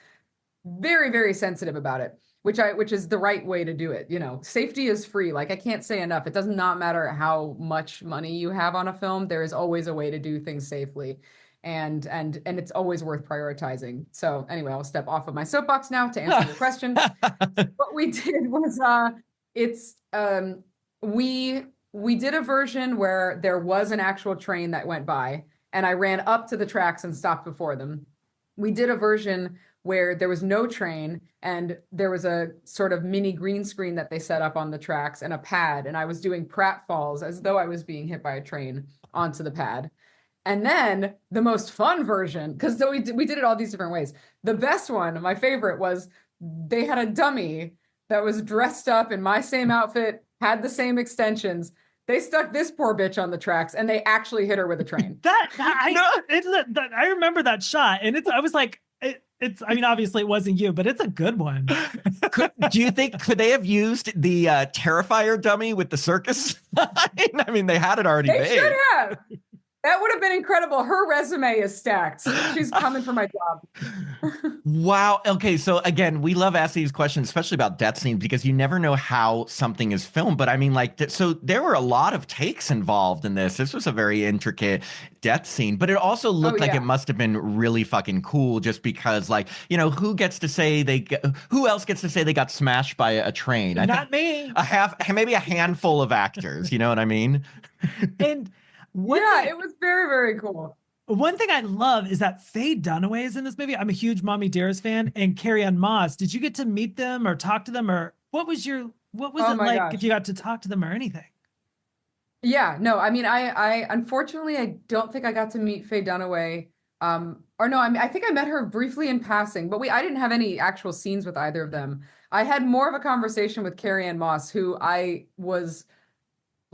very, very sensitive about it, which is the right way to do it. Safety is free. Like, I can't say enough. It does not matter how much money you have on a film. There is always a way to do things safely. And it's always worth prioritizing. So anyway, I'll step off of my soapbox now to answer your question. What we did was we did a version where there was an actual train that went by, and I ran up to the tracks and stopped before them. We did a version where there was no train and there was a sort of mini green screen that they set up on the tracks and a pad, and I was doing pratfalls as though I was being hit by a train onto the pad. And then the most fun version, because we did it all these different ways. The best one, my favorite, was they had a dummy that was dressed up in my same outfit, had the same extensions. They stuck this poor bitch on the tracks and they actually hit her with a train. I remember that shot, and I was like, I mean, obviously it wasn't you, but it's a good one. Do you think could they have used the Terrifier dummy with the circus? I mean, they had it already They made. should have. That would have been incredible. Her resume is stacked. She's coming for my job. Wow. Okay. So again, we love asking these questions, especially about death scenes, because you never know how something is filmed. But I mean, like, so there were a lot of takes involved in this. This was a very intricate death scene, but it also looked like it must have been really fucking cool just because, like, you know, who else gets to say they got smashed by a train? Not me. Maybe a handful of actors. You know what I mean? And it was very, very cool. One thing I love is that Faye Dunaway is in this movie. I'm a huge Mommy Dearest fan, and Carrie-Anne Moss. Did you get to meet them or talk to them, or what was it like if you got to talk to them or anything? Yeah, no, I mean, I unfortunately I don't think I got to meet Faye Dunaway. Or no, I mean, I think I met her briefly in passing, but I didn't have any actual scenes with either of them. I had more of a conversation with Carrie-Anne Moss, who I was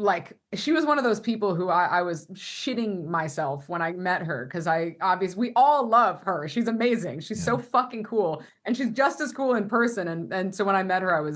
like, she was one of those people who I was shitting myself when I met her, because we all love her. She's amazing. She's so fucking cool, and she's just as cool in person. And so when I met her,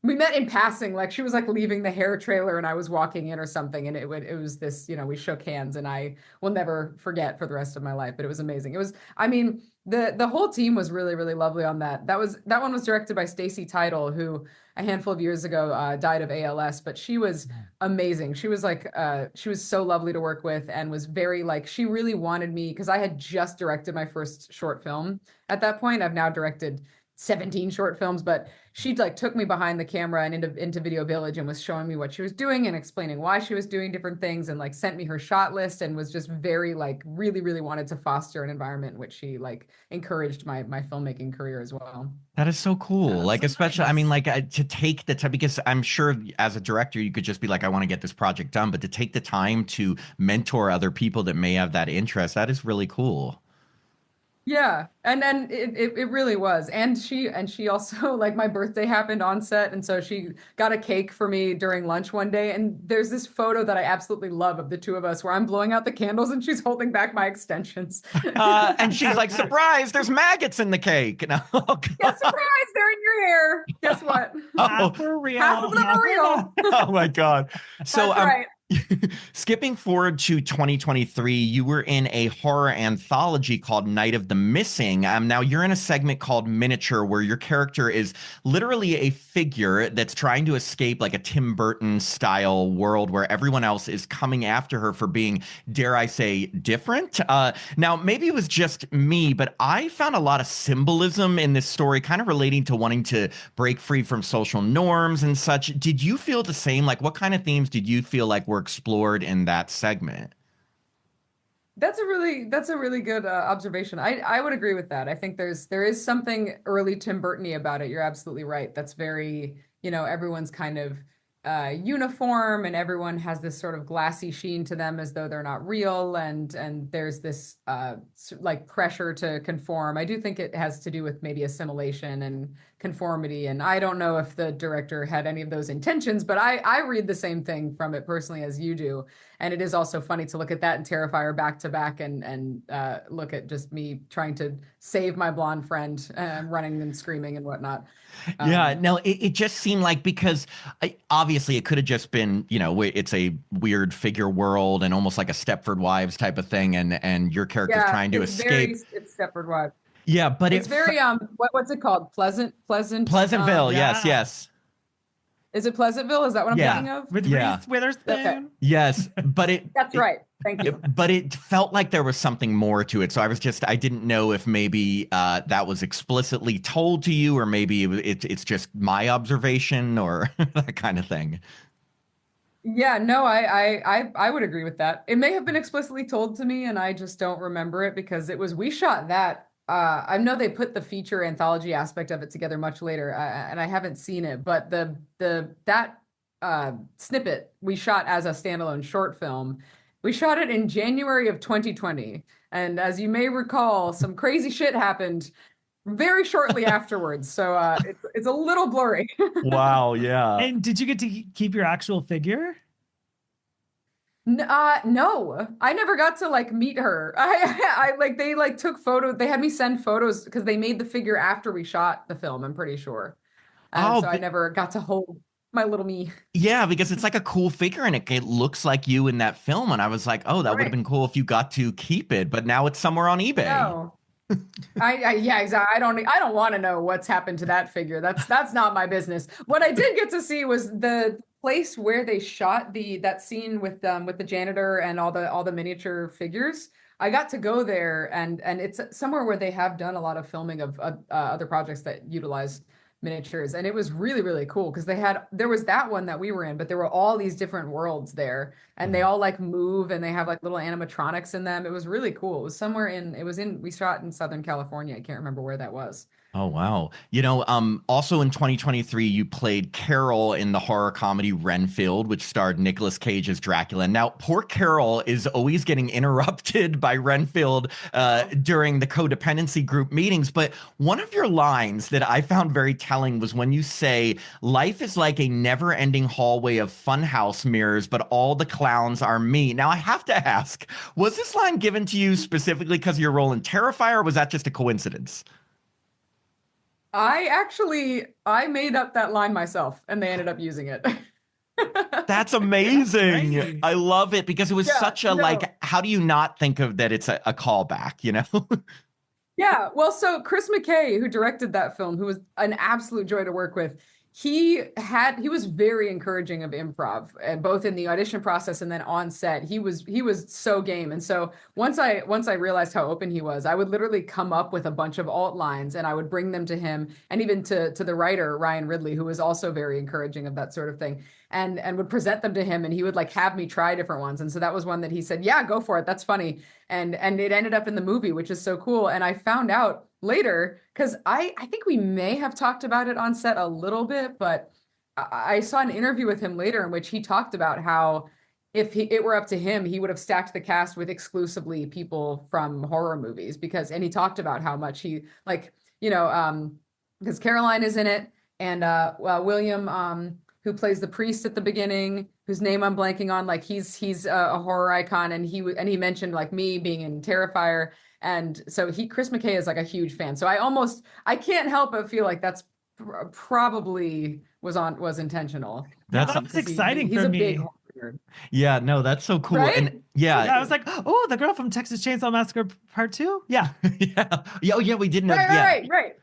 we met in passing, like she was like leaving the hair trailer and I was walking in or something, and it was this, we shook hands, and I will never forget for the rest of my life. But it was amazing. It was, I mean, the whole team was really, really lovely on that. That one was directed by Stacey Title, who a handful of years ago died of ALS, but she was amazing. She was like, she was so lovely to work with, and was very like, she really wanted me, because I had just directed my first short film at that point. I've now directed 17 short films, but she like took me behind the camera and into Video Village and was showing me what she was doing and explaining why she was doing different things, and like sent me her shot list, and was just very like really, really wanted to foster an environment in which she like encouraged my filmmaking career as well. That is so cool. Like, so especially, nice. I mean, like to take the time, because I'm sure as a director, you could just be like, I want to get this project done, but to take the time to mentor other people that may have that interest, that is really cool. Yeah, and it really was, and she also, like, my birthday happened on set, and so she got a cake for me during lunch one day, and there's this photo that I absolutely love of the two of us where I'm blowing out the candles and she's holding back my extensions. And she's like, surprise, there's maggots in the cake. No, oh, Yeah, surprise, they're in your hair. Guess what? Not for real. Half of them are real. Oh my God. So That's right. skipping forward to 2023, you were in a horror anthology called Night of the Missing. Now you're in a segment called Miniature, where your character is literally a figure that's trying to escape like a Tim Burton style world where everyone else is coming after her for being, dare I say, different. Now, maybe it was just me, but I found a lot of symbolism in this story, kind of relating to wanting to break free from social norms and such. Did you feel the same? Like, what kind of themes did you feel like were explored in that segment? That's a really good observation. I would agree with that. I think there is something early Tim Burton-y about it. You're absolutely right. That's very, everyone's kind of uniform, and everyone has this sort of glassy sheen to them as though they're not real, and there's this like pressure to conform. I do think it has to do with maybe assimilation and conformity, and I don't know if the director had any of those intentions, but I read the same thing from it personally as you do. And it is also funny to look at that and Terrifier back to back, and look at just me trying to save my blonde friend, running and screaming and whatnot. Yeah, no, it just seemed like, because obviously it could have just been, it's a weird figure world and almost like a Stepford Wives type of thing, and your character's trying to escape. It's Stepford Wives. Yeah, but it's very what's it called? Pleasantville. Yes. Is it Pleasantville? Is that what I'm thinking of? With Reese Witherspoon. Okay. Yes, but that's right. Thank you. But it felt like there was something more to it. So I didn't know if maybe that was explicitly told to you, or maybe it's just my observation, or that kind of thing. Yeah, no, I would agree with that. It may have been explicitly told to me, and I just don't remember it, because we shot that. I know they put the feature anthology aspect of it together much later, and I haven't seen it, but that snippet we shot as a standalone short film. We shot it in January of 2020, and as you may recall, some crazy shit happened very shortly afterwards, so it's a little blurry. Wow, yeah. And did you get to keep your actual figure? No, I never got to like meet her. I like they like took photos. They had me send photos because they made the figure after we shot the film, I'm pretty sure. And Oh, so I never got to hold my little me. yeah, because it's like a cool figure and it looks like you in that film. And I was like, oh, that would have Right. been cool if you got to keep it, but now it's somewhere on eBay. No. Yeah, exactly. I don't want to know what's happened to that figure. That's not my business. What I did get to see was the place where they shot that scene with the janitor and all the miniature figures. I got to go there, and it's somewhere where they have done a lot of filming of other projects that utilize miniatures, and it was really really cool because there was that one that we were in, but there were all these different worlds there, and they all like move, and they have like little animatronics in them. It was really cool. We shot in Southern California. I can't remember where that was. Oh wow. Also in 2023 you played Carol in the horror comedy Renfield, which starred Nicolas Cage as Dracula. Now, poor Carol is always getting interrupted by Renfield during the codependency group meetings, but one of your lines that I found very telling was when you say, "Life is like a never-ending hallway of funhouse mirrors, but all the clowns are me." Now, I have to ask, was this line given to you specifically because of your role in Terrifier, or was that just a coincidence? I made up that line myself, and they ended up using it. That's amazing. Great. I love it because it was Yeah, such a no. like, how do you not think of that it's a callback, you know? Yeah, well, so Chris McKay, who directed that film, who was an absolute joy to work with, he was very encouraging of improv, both in the audition process and then on set. He was so game. And so once I realized how open he was, I would literally come up with a bunch of alt lines and I would bring them to him, and even to the writer Ryan Ridley, who was also very encouraging of that sort of thing, and would present them to him, and he would like have me try different ones. And so that was one that he said, "Yeah, go for it. That's funny." And it ended up in the movie, which is so cool. And I found out later, because I think we may have talked about it on set a little bit, but I saw an interview with him later in which he talked about how if it were up to him, he would have stacked the cast with exclusively people from horror movies, and he talked about how much he like, because Caroline is in it, and William, who plays the priest at the beginning, whose name I'm blanking on, like he's a horror icon, and he mentioned like me being in Terrifier, and so Chris McKay is like a huge fan. So I can't help but feel like that's probably was intentional. That's exciting He's for a me. big horror nerd. Yeah, no, that's so cool. Right? And yeah, Yeah, I was like, oh, the girl from Texas Chainsaw Massacre Part 2? Yeah. yeah. Oh, yeah, we did know. Right.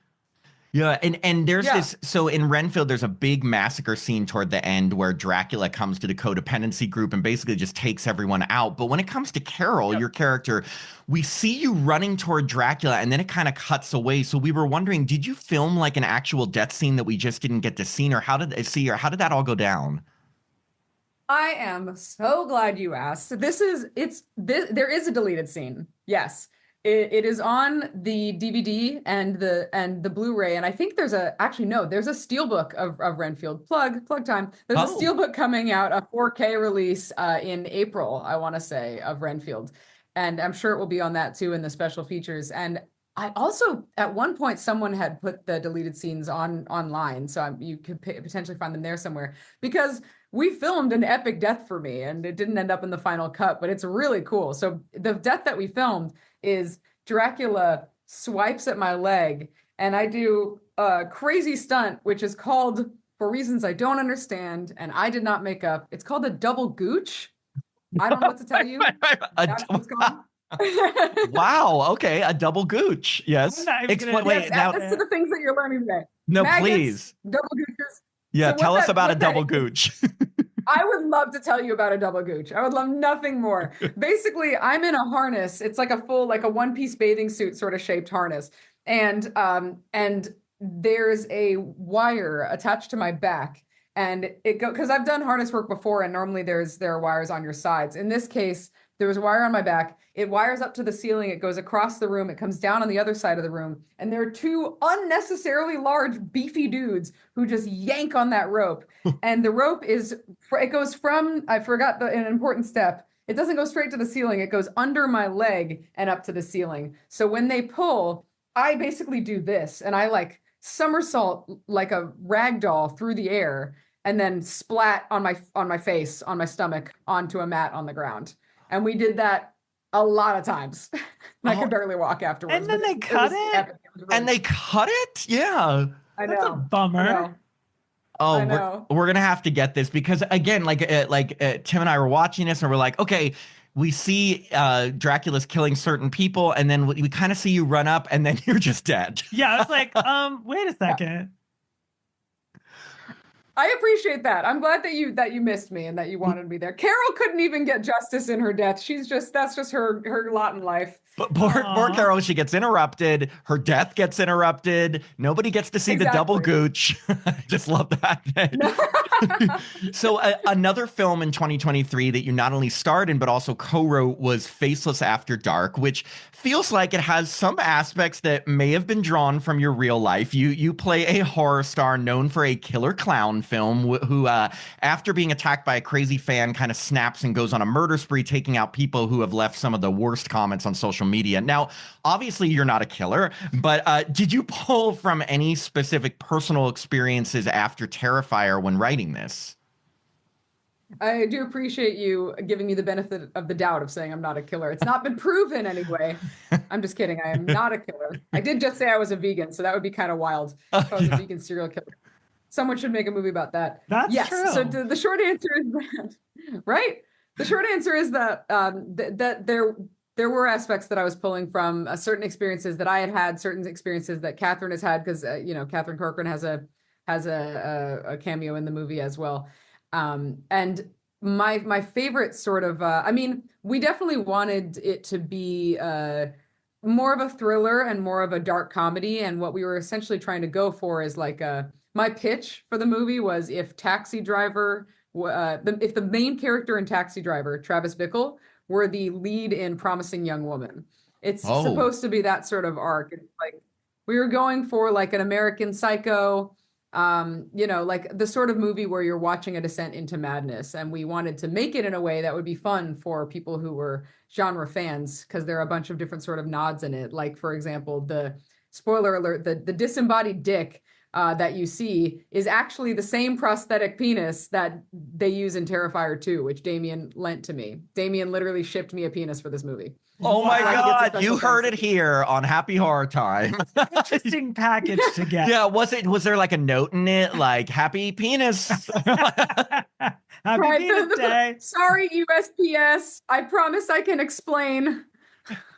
Yeah, and there's Yeah. this, so in Renfield, there's a big massacre scene toward the end where Dracula comes to the codependency group and basically just takes everyone out. But when it comes to Carol, your character, we see you running toward Dracula and then it kind of cuts away. So we were wondering, did you film like an actual death scene that we just didn't get to see, or how did that all go down? I am so glad you asked. There is a deleted scene. Yes. It is on the DVD and the Blu-ray, and I think there's a steelbook of Renfield. Plug time. There's a steelbook coming out, a 4K release in April, I want to say, of Renfield, and I'm sure it will be on that too in the special features. And I also, at one point, someone had put the deleted scenes online, so you could potentially find them there somewhere, because we filmed an epic death for me, and it didn't end up in the final cut, but it's really cool. So the death that we filmed is Dracula swipes at my leg, and I do a crazy stunt, which is called, for reasons I don't understand and I did not make up, it's called a double gooch. I don't know what to tell you. That's what it's called. Wow. Okay. A double gooch. Yes. Explain. Wait. Now, That's the things that you're learning today. no, Maggots, please. double gooches. Yeah. So Tell us about a what double that gooch. I would love to tell you about a double gooch. I would love nothing more. Basically, I'm in a harness. It's like a full, like a one-piece bathing suit sort of shaped harness. And there's a wire attached to my back. And because I've done harness work before, and normally there are wires on your sides. In this case, there was a wire on my back. It wires up to the ceiling. It goes across the room. It comes down on the other side of the room. And there are two unnecessarily large, beefy dudes who just yank on that rope. And the rope it goes from, I forgot an important step. It doesn't go straight to the ceiling. It goes under my leg and up to the ceiling. So when they pull, I basically do this. And I like somersault like a rag doll through the air. and then splat on my face, on my stomach, onto a mat on the ground. And we did that a lot of times. I could barely walk afterwards. And then they cut it? And they cut it? Yeah. I know. That's a bummer. Oh, we're gonna have to get this because again, Tim and I were watching this and we're like, okay, we see Dracula's killing certain people, and then we kind of see you run up, and then you're just dead. Yeah, I was like, wait a second. I appreciate that. I'm glad that you missed me and that you wanted me there. Carol couldn't even get justice in her death. That's just her lot in life. But poor Carol, she gets interrupted. Her death gets interrupted. Nobody gets to see the double gooch. I just love that. So another film in 2023 that you not only starred in, but also co-wrote was Faceless After Dark, which feels like it has some aspects that may have been drawn from your real life. You play a horror star known for a killer clown film who, after being attacked by a crazy fan, kind of snaps and goes on a murder spree, taking out people who have left some of the worst comments on social media. Now, obviously, you're not a killer, but did you pull from any specific personal experiences after Terrifier when writing this? I do appreciate you giving me the benefit of the doubt of saying I'm not a killer. It's not been proven anyway. I'm just kidding. I am not a killer. I did just say I was a vegan, so that would be kind of wild if I was a vegan serial killer. Someone should make a movie about that. That's true. So the short answer is that, right? The short answer is that that there were aspects that I was pulling from certain experiences that I had, certain experiences that Catherine has had, because Catherine Corcoran has a cameo in the movie as well. And my favorite sort of, we definitely wanted it to be more of a thriller and more of a dark comedy. And what we were essentially trying to go for is my pitch for the movie was if Taxi Driver, if the main character in Taxi Driver, Travis Bickle, were the lead in Promising Young Woman. It's supposed to be that sort of arc. It's like we were going for like an American Psycho, like the sort of movie where you're watching a descent into madness. And we wanted to make it in a way that would be fun for people who were genre fans, because there are a bunch of different sort of nods in it. Like, for example, the spoiler alert, the disembodied dick that you see is actually the same prosthetic penis that they use in Terrifier 2, which Damien lent to me. Damien literally shipped me a penis for this movie. Oh my God, you heard it here on Happy Horror Time. Interesting package to get. Yeah, was there like a note in it like happy penis? Happy Penis Day. Sorry, USPS. I promise I can explain.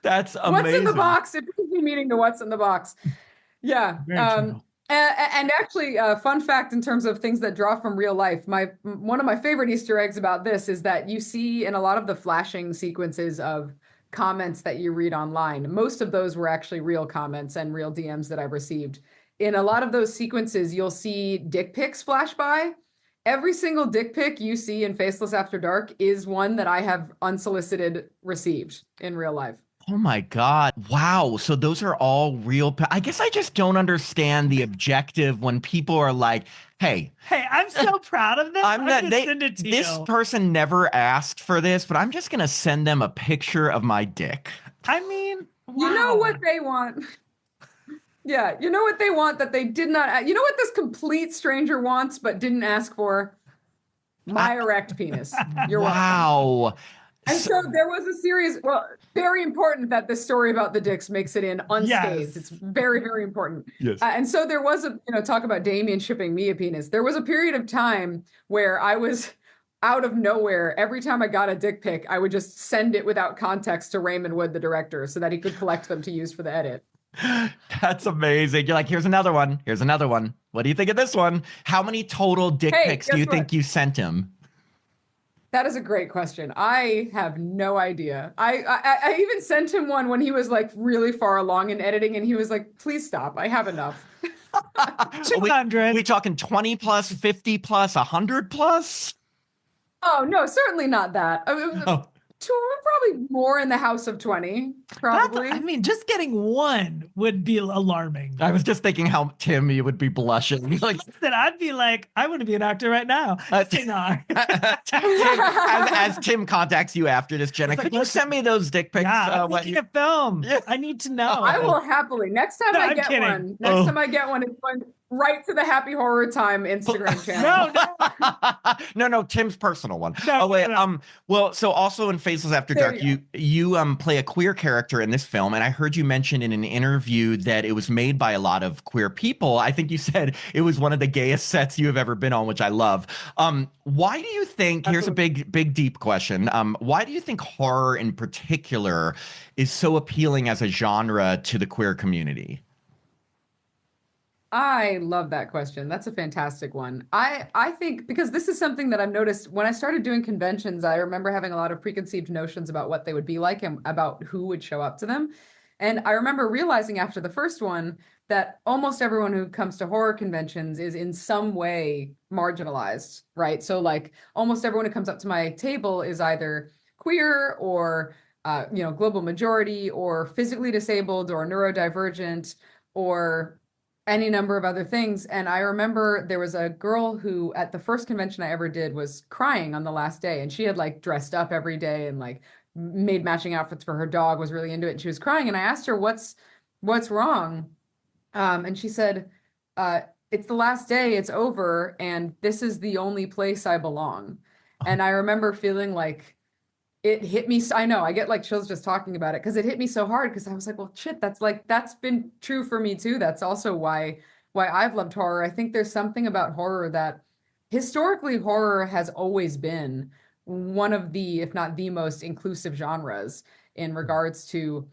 That's amazing. What's in the box? It brings me meaning to what's in the box. Yeah. And actually, fun fact in terms of things that draw from real life, one of my favorite Easter eggs about this is that you see in a lot of the flashing sequences of comments that you read online, most of those were actually real comments and real DMs that I've received. In a lot of those sequences, you'll see dick pics flash by. Every single dick pic you see in Faceless After Dark is one that I have unsolicited received in real life. Oh my God. Wow. So those are all real. I guess I just don't understand the objective when people are like, hey, I'm so proud of this. I'm going to send it to this you. person never asked for this, but I'm just going to send them a picture of my dick. I mean, wow. You know what they want. Yeah. You know what they want that they did not. You know what this complete stranger wants but didn't ask for? My erect penis. You're welcome. Wow. And so there was a series, very important that the story about the dicks makes it in unscathed. Yes. It's very, very important. Yes. And so there was talk about Damien shipping me a penis. There was a period of time where I was out of nowhere. Every time I got a dick pic, I would just send it without context to Raymond Wood, the director, so that he could collect them to use for the edit. That's amazing. You're like, here's another one. Here's another one. What do you think of this one? How many total dick pics do you think you sent him? That is a great question. I have no idea. I even sent him one when he was like really far along in editing, and he was like, please stop. I have enough. 200. We talking 20 plus, 50 plus, 100 plus? Oh, no, certainly not that. Probably more in the house of 20, probably. Just getting one would be alarming. I was just thinking how Tim, you would be blushing. Like, I'd be like, I want to be an actor right now. As Tim contacts you after this, Jenna, could you send me those dick pics? Yeah, I'm making a film. Yeah. I need to know. I will happily. Next time I get one, right to the Happy Horror Time Instagram channel. No, Tim's personal one. No, oh wait, no. well, so also in Faceless After There Dark, you you play a queer character in this film, and I heard you mention in an interview that it was made by a lot of queer people. I think you said it was one of the gayest sets you have ever been on, which I love. Why do you think, here's a big deep question. Why do you think horror in particular is so appealing as a genre to the queer community? I love that question. That's a fantastic one. I think because this is something that I've noticed when I started doing conventions, I remember having a lot of preconceived notions about what they would be like and about who would show up to them. And I remember realizing after the first one that almost everyone who comes to horror conventions is in some way marginalized, right? So like almost everyone who comes up to my table is either queer or global majority or physically disabled or neurodivergent or any number of other things. And I remember there was a girl who at the first convention I ever did was crying on the last day, and she had like dressed up every day and like made matching outfits for her dog, was really into it, and she was crying. And I asked her what's wrong, and she said, it's the last day, it's over, and this is the only place I belong. And I remember feeling like it hit me. I know I get like chills just talking about it because it hit me so hard, because I was like, well, shit, that's been true for me too. That's also why I've loved horror. I think there's something about horror that historically horror has always been one of the, if not the most inclusive genres in regards to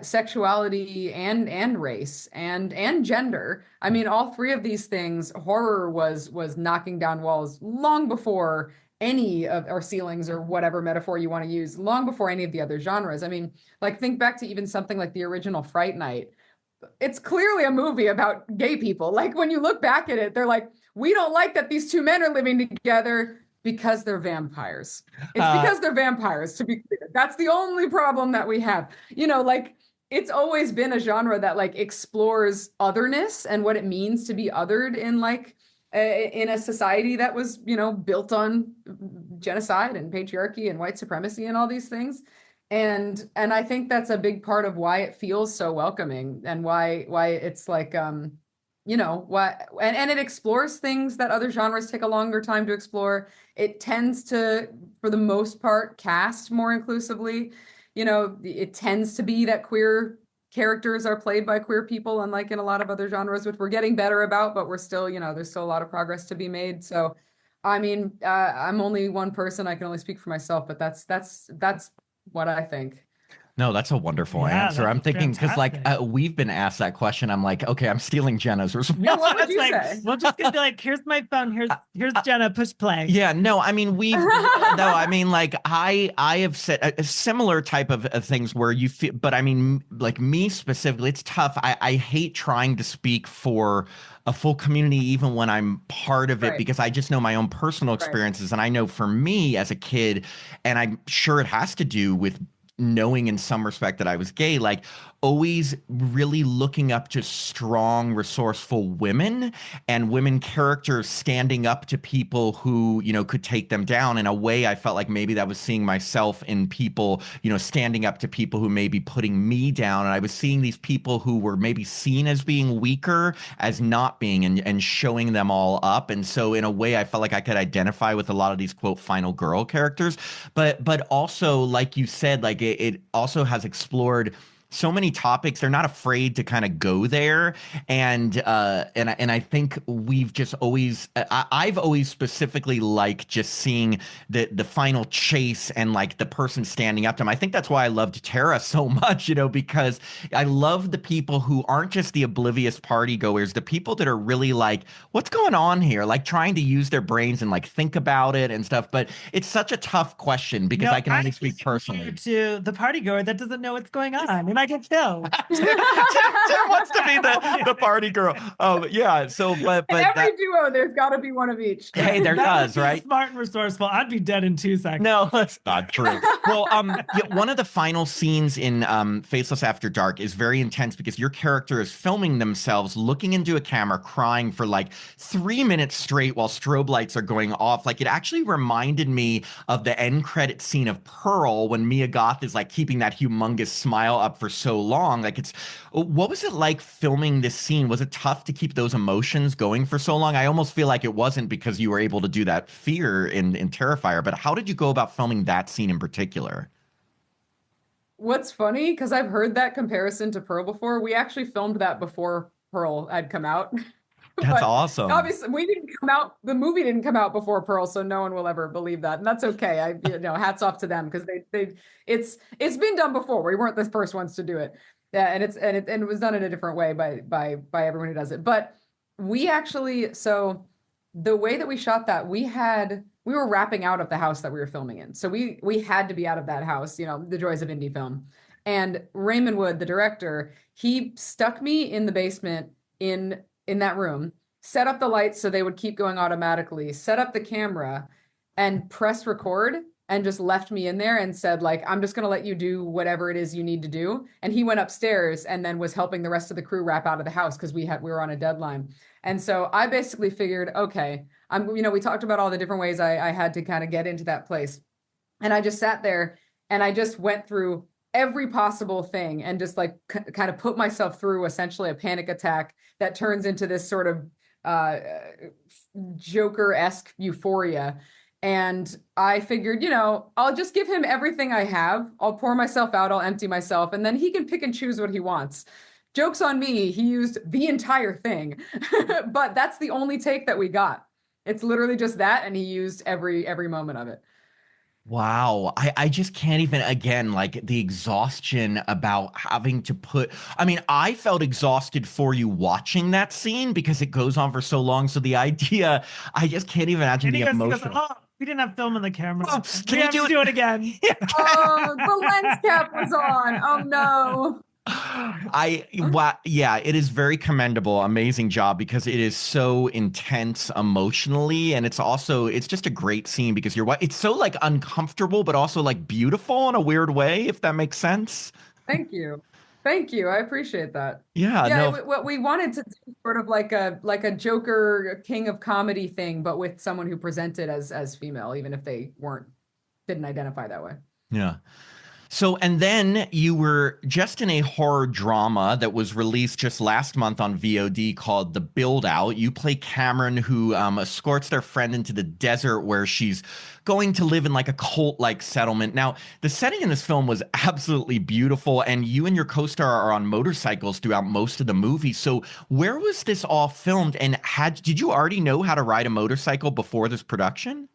sexuality and race and gender. I mean, all three of these things, horror was knocking down walls long before any of our ceilings, or whatever metaphor you want to use, long before any of the other genres. I mean, like think back to even something like the original Fright Night. It's clearly a movie about gay people. Like when you look back at it, they're like, we don't like that these two men are living together because they're vampires. It's because they're vampires, to be clear. That's the only problem that we have. Like it's always been a genre that like explores otherness and what it means to be othered in a society that was, built on genocide and patriarchy and white supremacy and all these things. And I think that's a big part of why it feels so welcoming, and why it's like, and it explores things that other genres take a longer time to explore. It tends to, for the most part, cast more inclusively. It tends to be that queer characters are played by queer people, unlike in a lot of other genres, which we're getting better about, but we're still, there's still a lot of progress to be made. So, I mean, I'm only one person. I can only speak for myself, but that's what I think. No, that's a wonderful answer. I'm thinking because we've been asked that question. I'm like, okay, I'm stealing Jenna's response. Yeah, what would you say? We're just gonna be like, here's my phone. Here's Jenna. Push play. Yeah, no, I mean like I have said a similar type of things where you feel, but I mean, like me specifically, it's tough. I hate trying to speak for a full community, even when I'm part of it, because I just know my own personal experiences, and I know for me as a kid, and I'm sure it has to do with knowing in some respect that I was gay, like always really looking up to strong, resourceful women and women characters standing up to people who, could take them down. In a way, I felt like maybe that was seeing myself in people, standing up to people who may be putting me down. And I was seeing these people who were maybe seen as being weaker as not being, and showing them all up. And so in a way, I felt like I could identify with a lot of these quote final girl characters, but also, like you said, like it also has explored so many topics. They're not afraid to kind of go there, and I think we've just always I've always specifically liked just seeing the final chase and like the person standing up to him. I think that's why I loved Tara so much, because I love the people who aren't just the oblivious party goers, the people that are really like, what's going on here, like trying to use their brains and like think about it and stuff. But it's such a tough question because I can only speak personally to the party goer that doesn't know what's going on. I mean, I can tell. Tim wants to be the party girl. Yeah. So, but in every duo, there's got to be one of each. Hey, there does, right? Smart and resourceful. I'd be dead in 2 seconds. No, that's not true. Well, one of the final scenes in Faceless After Dark is very intense because your character is filming themselves looking into a camera, crying for like 3 minutes straight while strobe lights are going off. Like it actually reminded me of the end credit scene of Pearl when Mia Goth is like keeping that humongous smile up for so long. Like what was it like filming this scene? Was it tough to keep those emotions going for so long? I almost feel like it wasn't because you were able to do that fear in Terrifier, but how did you go about filming that scene in particular? What's funny, because I've heard that comparison to Pearl before, we actually filmed that before Pearl had come out. That's But awesome. obviously we didn't come out, the movie didn't come out before Pearl, so no one will ever believe that. And that's okay. Hats off to them because it's been done before. We weren't the first ones to do it. Yeah, and it was done in a different way by everyone who does it. But we actually, so the way that we shot that, we were wrapping out of the house that we were filming in. So we had to be out of that house, the joys of indie film. And Raymond Wood, the director, he stuck me in the basement in that room, set up the lights so they would keep going automatically, set up the camera and press record, and just left me in there and said, like, I'm just going to let you do whatever it is you need to do. And he went upstairs and then was helping the rest of the crew wrap out of the house because we were on a deadline. And so I basically figured, okay, we talked about all the different ways I had to kind of get into that place. And I just sat there and I just went through every possible thing and just like kind of put myself through essentially a panic attack that turns into this sort of Joker-esque euphoria. And I figured, I'll just give him everything I have. I'll pour myself out, I'll empty myself, and then he can pick and choose what he wants. Joke's on me, he used the entire thing. But that's the only take that we got. It's literally just that, and he used every moment of it. Wow. I just can't even, again, like the exhaustion about having to I felt exhausted for you watching that scene because it goes on for so long. So the idea, I just can't even imagine the emotion. Oh, we didn't have film in the camera. Oops, We have to do it again. Oh, the lens cap was on. Oh no. Yeah, it is very commendable, amazing job because it is so intense emotionally, and it's just a great scene because it's so like uncomfortable but also like beautiful in a weird way, if that makes sense. Thank you. I appreciate that. Yeah, Yeah, no. what we wanted to do sort of like a Joker king of comedy thing, but with someone who presented as female, even if they didn't identify that way. Yeah. So, and then you were just in a horror drama that was released just last month on VOD called The Buildout. You play Cameron, who escorts their friend into the desert where she's going to live in like a cult-like settlement. Now, the setting in this film was absolutely beautiful, and you and your co-star are on motorcycles throughout most of the movie. So, where was this all filmed, and did you already know how to ride a motorcycle before this production?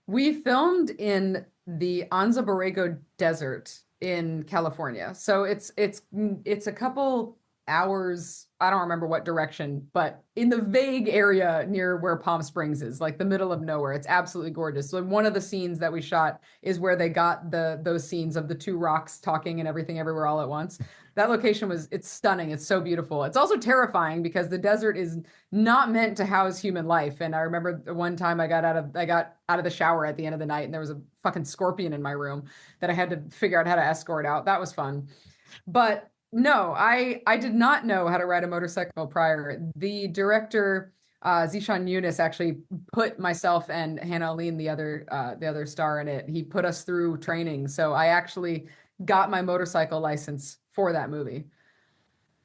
We filmed in the Anza Borrego Desert in California. So it's a couple hours, I don't remember what direction, but in the vague area near where Palm Springs is, like the middle of nowhere. It's absolutely gorgeous. So one of the scenes that we shot is where they got those scenes of the two rocks talking and everything everywhere all at once. That location it's stunning. It's so beautiful. It's also terrifying because the desert is not meant to house human life. And I remember the one time I got out of the shower at the end of the night and there was a fucking scorpion in my room that I had to figure out how to escort out. That was fun. But no, I did not know how to ride a motorcycle prior. The director, Zishan Yunus, actually put myself and Hannah Aline, the other star in it. He put us through training. So I actually got my motorcycle license for that movie.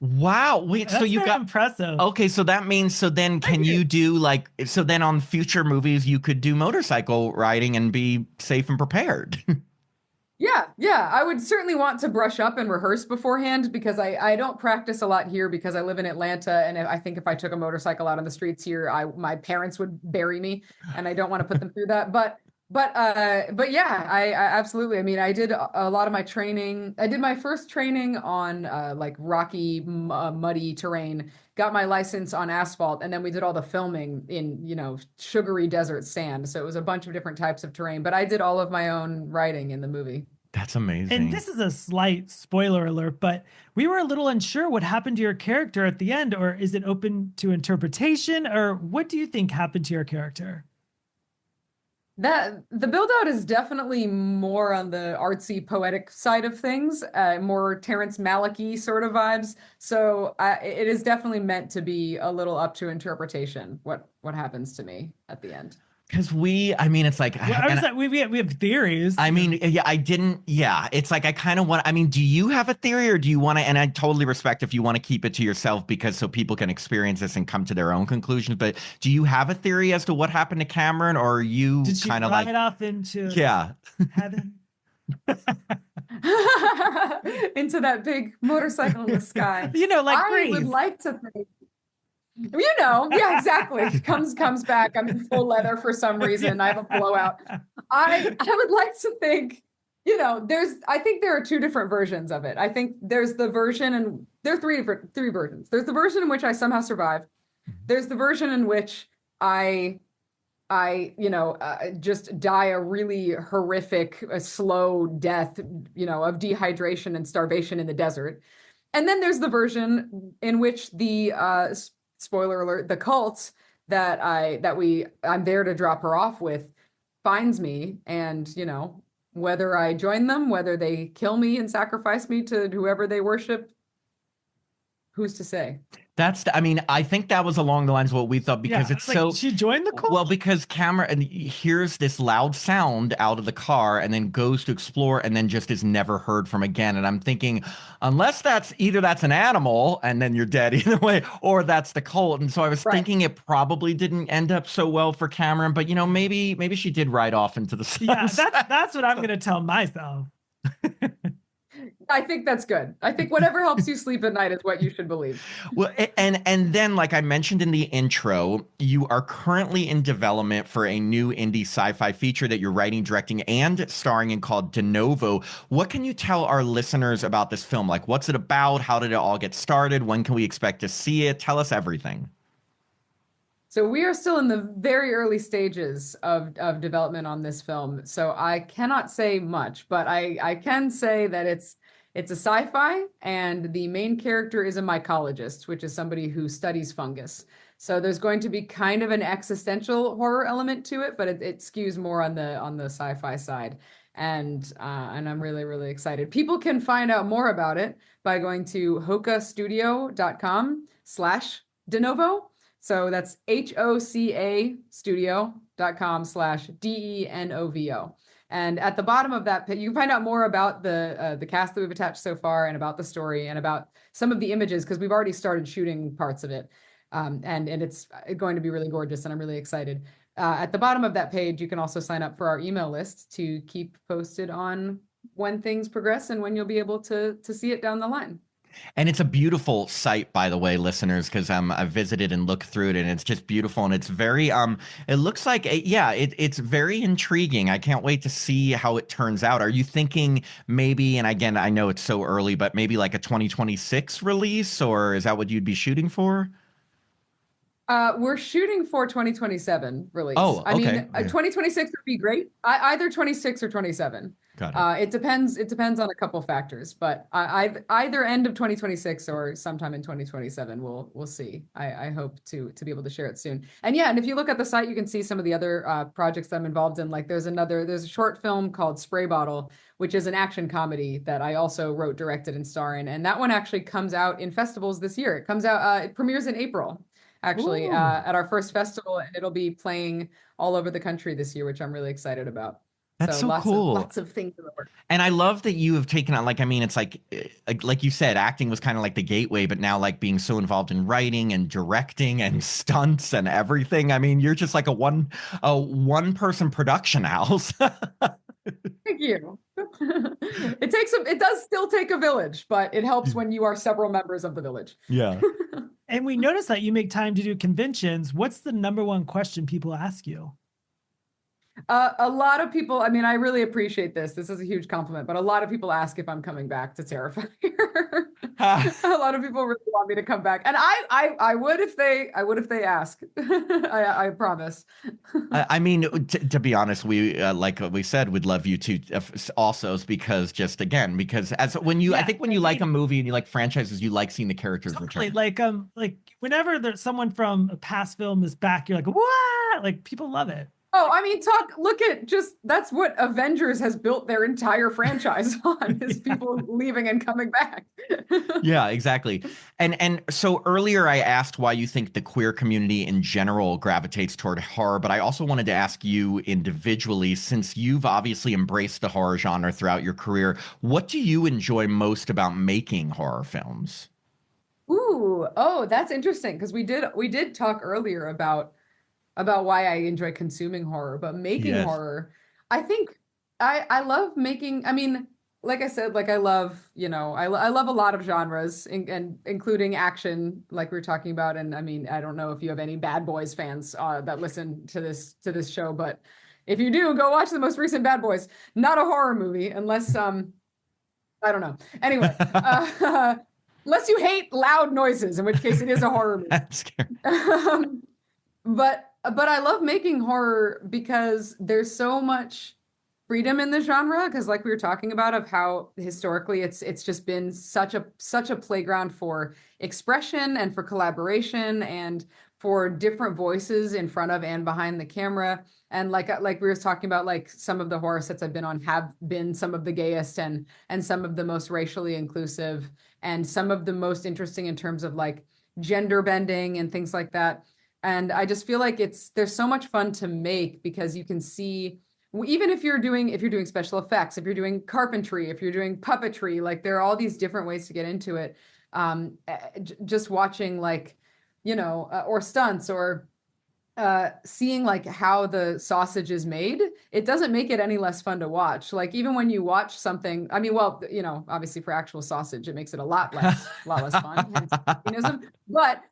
Wow. Wait, That's so you got impressive. Okay, so that means then can you do so then on future movies you could do motorcycle riding and be safe and prepared. Yeah. I would certainly want to brush up and rehearse beforehand because I don't practice a lot here because I live in Atlanta, and I think if I took a motorcycle out on the streets here, my parents would bury me, and I don't want to put them through that. But yeah, I absolutely. I mean, I did a lot of my training. I did my first training on like rocky, muddy terrain. Got my license on asphalt, and then we did all the filming in sugary desert sand. So it was a bunch of different types of terrain. But I did all of my own writing in the movie. That's amazing. And this is a slight spoiler alert, but we were a little unsure what happened to your character at the end, or is it open to interpretation, or what do you think happened to your character? The Buildout is definitely more on the artsy, poetic side of things, more Terrence Malick-y sort of vibes. So it is definitely meant to be a little up to interpretation. What happens to me at the end? Because I mean, it's like, Well, I was like, we have theories. I mean, it's like, I kind of want, I mean, do you have a theory or do you want to, and I totally respect if you want to keep it to yourself because so people can experience this and come to their own conclusions, but do you have a theory as to what happened to Cameron, or are you Did she kind of ride like, off into heaven? Into that big motorcycle in the sky. You know, like I Grease. would like to think, yeah, exactly. Comes back. I'm in full leather for some reason. I have a blowout. I would like to think, I think there are two different versions of it. I think there's the version, and there are three versions. There's the version in which I somehow survive. There's the version in which I just die a really horrific, slow death, of dehydration and starvation in the desert. And then there's the version in which the spoiler alert, the cult that I'm there to drop her off with finds me, and whether I join them, whether they kill me and sacrifice me to whoever they worship, who's to say? I mean, I think that was along the lines of what we thought, because it's like, so. She joined the cult? Well, because Cameron hears this loud sound out of the car and then goes to explore and then just is never heard from again. And I'm thinking, unless that's an animal and then you're dead either way, or that's the cult. And so I was thinking it probably didn't end up so well for Cameron, but maybe she did ride off into the sunset. Yeah, that's what I'm going to tell myself. I think that's good. I think whatever helps you sleep at night is what you should believe. Well, and then, like I mentioned in the intro, you are currently in development for a new indie sci-fi feature that you're writing, directing, and starring in called Denovo. What can you tell our listeners about this film? Like, what's it about? How did it all get started? When can we expect to see it? Tell us everything. So we are still in the very early stages of development on this film. So I cannot say much, but I can say that it's a sci-fi, and the main character is a mycologist, which is somebody who studies fungus. So there's going to be kind of an existential horror element to it, but it skews more on the sci-fi side. And I'm really, really excited. People can find out more about it by going to hocastudio.com/Denovo. So that's HOCA studio.com/DENOVO. And at the bottom of that page, you can find out more about the cast that we've attached so far, and about the story, and about some of the images, because we've already started shooting parts of it. And it's going to be really gorgeous, and I'm really excited. At the bottom of that page, you can also sign up for our email list to keep posted on when things progress and when you'll be able to see it down the line. And it's a beautiful site, by the way, listeners, because I've visited and looked through it, and it's just beautiful. And it's very, it looks like, it's very intriguing. I can't wait to see how it turns out. Are you thinking maybe, and again, I know it's so early, but maybe like a 2026 release, or is that what you'd be shooting for? We're shooting for 2027 release. Oh, okay. I mean, 2026 would be great. Either 26 or 27. Got it. It depends on a couple factors, but either end of 2026 or sometime in 2027, we'll see. I hope to be able to share it soon. And yeah, and if you look at the site, you can see some of the other projects that I'm involved in. Like there's a short film called Spray Bottle, which is an action comedy that I also wrote, directed, and star in. And that one actually comes out in festivals this year. It comes out, it premieres in April, actually, at our first festival, and it'll be playing all over the country this year, which I'm really excited about. That's so cool. Lots of things in the works. And I love that you have taken on, like, I mean, it's like you said, acting was kind of like the gateway, but now like being so involved in writing and directing and stunts and everything. I mean, you're just like a one person production house. Thank you. It does still take a village, but it helps when you are several members of the village. Yeah. And we noticed that you make time to do conventions. What's the number one question people ask you? A lot of people, I mean, I really appreciate this. This is a huge compliment, but a lot of people ask if I'm coming back to Terrifier. A lot of people really want me to come back, and I would if they ask. I promise. I mean, to be honest, we like we said, we'd love you to also, because when you, I think when you like a movie and you like franchises, you like seeing the characters return. Like whenever there's someone from a past film is back, you're like, what? Like, people love it. Oh, I mean, look at that's what Avengers has built their entire franchise on, is people leaving and coming back. Yeah, exactly. And so earlier I asked why you think the queer community in general gravitates toward horror, but I also wanted to ask you individually, since you've obviously embraced the horror genre throughout your career, what do you enjoy most about making horror films? Ooh, oh, that's interesting, because we did talk earlier about why I enjoy consuming horror, but making Yes. horror, I think I love making, I mean, like I said, like I love, I love a lot of genres, and including action, like we were talking about. And I mean, I don't know if you have any Bad Boys fans that listen to this show, but if you do, go watch the most recent Bad Boys. Not a horror movie, unless I don't know. Anyway, unless you hate loud noises, in which case it is a horror movie. That's scary. But I love making horror because there's so much freedom in the genre, because like we were talking about, of how historically it's just been such a playground for expression and for collaboration and for different voices in front of and behind the camera. And like we were talking about, like some of the horror sets I've been on have been some of the gayest and some of the most racially inclusive and some of the most interesting in terms of like gender bending and things like that. And I just feel like there's so much fun to make, because you can see, even if you're doing special effects, if you're doing carpentry, if you're doing puppetry, like there are all these different ways to get into it. Just watching, like, or stunts, or seeing like how the sausage is made, it doesn't make it any less fun to watch. Like even when you watch something, I mean, well, obviously for actual sausage, it makes it a lot less fun. Hence veganism. But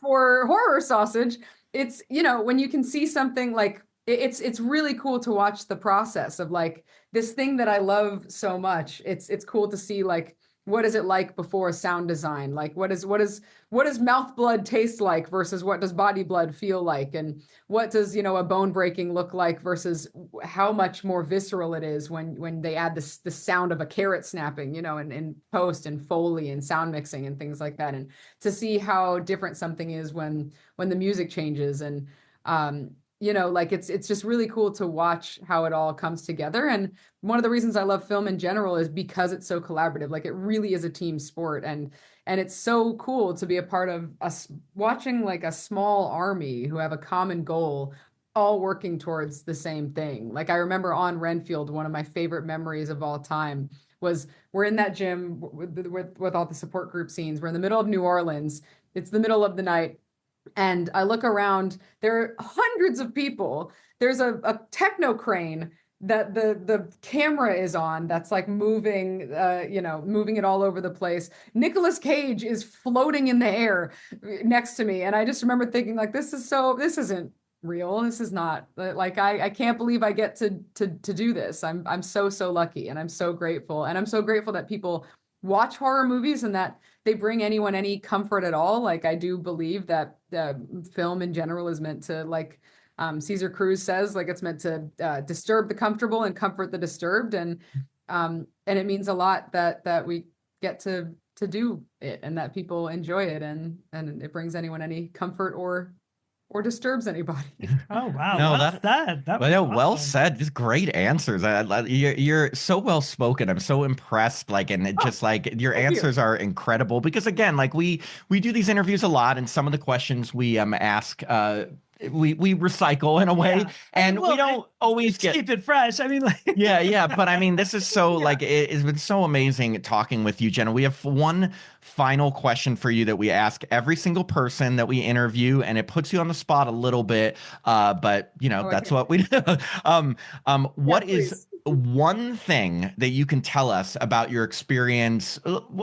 for horror sausage, it's, when you can see something like, it's really cool to watch the process of like this thing that I love so much. It's cool to see, like, what is it like before sound design? Like what does mouth blood taste like versus what does body blood feel like? And what does, a bone breaking look like versus how much more visceral it is when they add the sound of a carrot snapping, in post and Foley and sound mixing and things like that. And to see how different something is when the music changes. And like it's just really cool to watch how it all comes together. And one of the reasons I love film in general is because it's so collaborative. Like it really is a team sport, and it's so cool to be a part of us watching like a small army who have a common goal, all working towards the same thing. Like I remember on Renfield, one of my favorite memories of all time was we're in that gym with all the support group scenes. We're in the middle of New Orleans. It's the middle of the night. And I look around, there are hundreds of people. There's a techno crane that the camera is on that's like moving, moving it all over the place. Nicolas Cage is floating in the air next to me. And I just remember thinking, like, this isn't real. This is not, like, I can't believe I get to do this. I'm so lucky, and I'm so grateful. And I'm so grateful that people watch horror movies and that they bring anyone any comfort at all. Like I do believe that film in general is meant to, like Caesar Cruz says, like it's meant to disturb the comfortable and comfort the disturbed. And it means a lot that we get to do it, and that people enjoy it, and it brings anyone any comfort or disturbs anybody. Oh wow, No, well said. That was well awesome. said. Just great answers. You're so well spoken. I'm so impressed. Like, and it just like your answers are incredible. Because again, like we do these interviews a lot, and some of the questions we ask we recycle in a way, and we don't always keep it fresh. I mean, like yeah. But I mean, this is so like it's been so amazing talking with you, Jenna. We have one final question for you that we ask every single person that we interview, and it puts you on the spot a little bit, but that's what we do. What is one thing that you can tell us about your experience?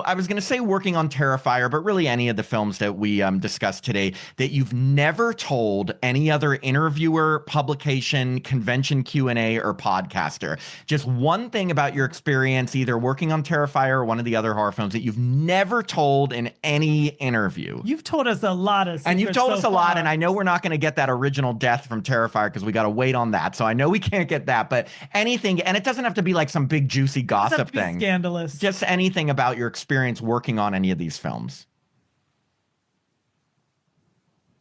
I was going to say working on Terrifier, but really any of the films that we discussed today that you've never told any other interviewer, publication, convention Q&A, or podcaster. Just one thing about your experience, either working on Terrifier or one of the other horror films, that you've never told in any interview. You've told us a lot of secrets, and you've told us a lot, and I know we're not going to get that original death from Terrifier because we got to wait on that. So I know we can't get that, but anything, and it doesn't have to be like some big juicy gossip thing. Scandalous. Just anything about your experience working on any of these films.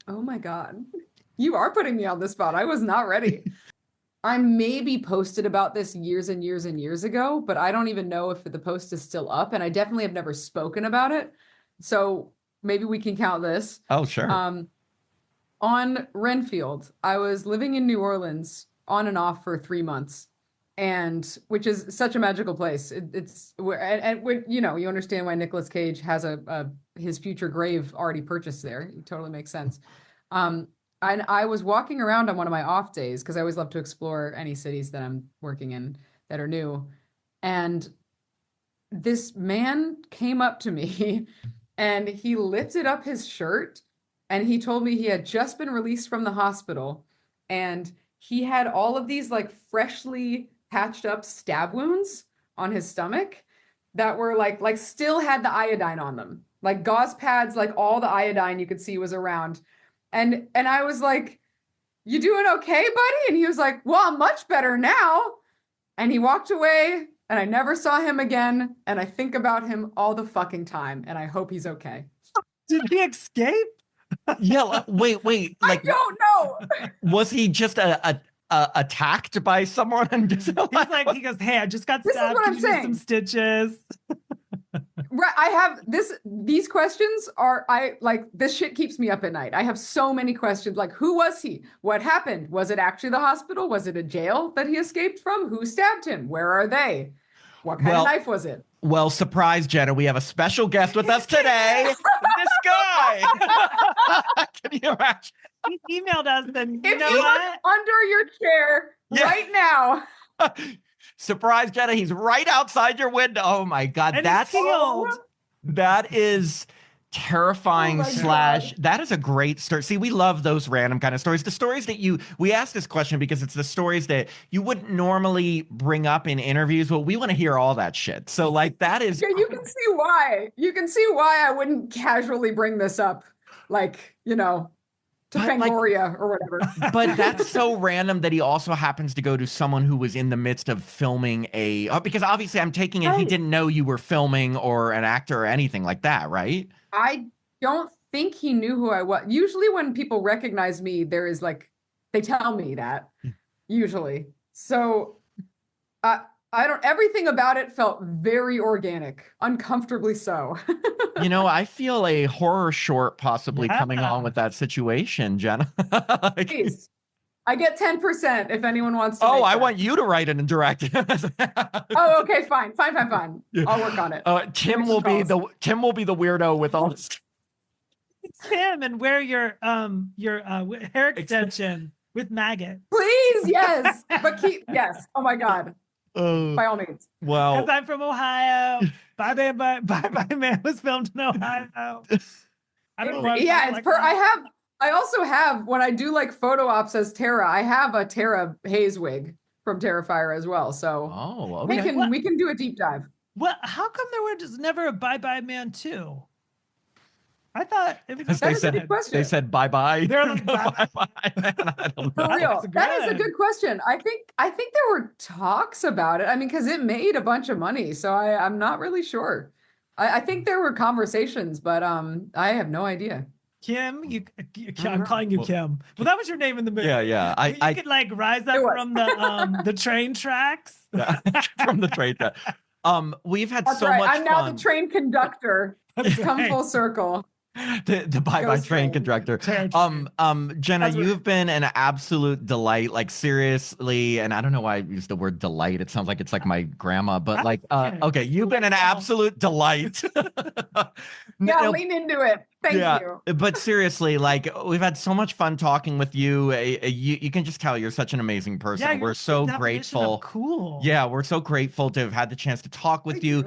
Oh my God. You are putting me on the spot. I was not ready. I maybe posted about this years and years and years ago, but I don't even know if the post is still up, and I definitely have never spoken about it. So maybe we can count this. Oh, sure. On Renfield, I was living in New Orleans on and off for 3 months, and which is such a magical place. It's where, and you know, you understand why Nicolas Cage has his future grave already purchased there. It totally makes sense. And I was walking around on one of my off days because I always love to explore any cities that I'm working in that are new. And this man came up to me and he lifted up his shirt and he told me he had just been released from the hospital and he had all of these like freshly patched up stab wounds on his stomach that were like still had the iodine on them, like gauze pads, like all the iodine you could see was around. And I was like, "You doing okay, buddy?" And he was like, "Well, I'm much better now." And he walked away and I never saw him again. And I think about him all the fucking time and I hope he's okay. Did he escape? Yeah, wait. Like, I don't know. was he just attacked by someone? And just, He's like, he goes, "Hey, I just got This is stabbed. what Can I'm you do saying. some stitches?" Right, I have these questions are this shit keeps me up at night. I have so many questions like, who was he? What happened? Was it actually the hospital? Was it a jail that he escaped from? Who stabbed him? Where are they? What kind of knife was it? Well, surprise, Jenna, we have a special guest with us today. This guy. Can you imagine? He emailed us and you If know you what? look under your chair right now. Surprise, Jenna, he's right outside your window. Oh my God, And that is terrifying. That is a great story. See, we love those random kind of stories. The stories that we ask this question because it's the stories that you wouldn't normally bring up in interviews, but we want to hear all that shit. So like that is You can see why. You can see why I wouldn't casually bring this up, like, you know, to Fangoria or whatever. But that's so random that he also happens to go to someone who was in the midst of filming because obviously I'm taking it he didn't know you were filming or an actor or anything like that, right? I don't think he knew who I was. Usually when people recognize me, there is like, they tell me that, usually. So everything about it felt very organic, uncomfortably so. You know, I feel a horror short possibly coming on with that situation, Jenna. Please. I get 10% if anyone wants to. I want you to write it and direct it. Oh, okay, fine. I'll work on it. Tim will be the weirdo with all this. Tim, and wear your hair extension with maggot. Please, yes. But yes. Oh my God. By all means. Well, because I'm from Ohio. Bye Bye Man was filmed in Ohio. I don't know. Yeah, I also have, when I do like photo ops as Tara, I have a Tara Hayes wig from Terrifier as well. So okay. we can do a deep dive. Well, how come there was never a Bye Bye Man 2? I thought it was they said bye-bye. They're like, bye-bye. I don't know. For real. That is a good question. I think there were talks about it. I mean, because it made a bunch of money. So I'm not really sure. I think there were conversations, but I have no idea. Kim, I'm calling you Kim. Well, that was your name in the movie. Yeah. You could like rise up from the train tracks. From the train tracks. We've had That's so right. much I'm now the train conductor. It's come full circle. The bye-bye train conductor. Jenna, you've been an absolute delight, like seriously, and I don't know why I use the word delight. It sounds like it's like my grandma, but like, okay, you've been an absolute delight. Yeah, lean into it. Thank you. But seriously, like we've had so much fun talking with you. You can just tell you're such an amazing person. Yeah, we're so grateful. Cool. Yeah, we're so grateful to have had the chance to talk with you.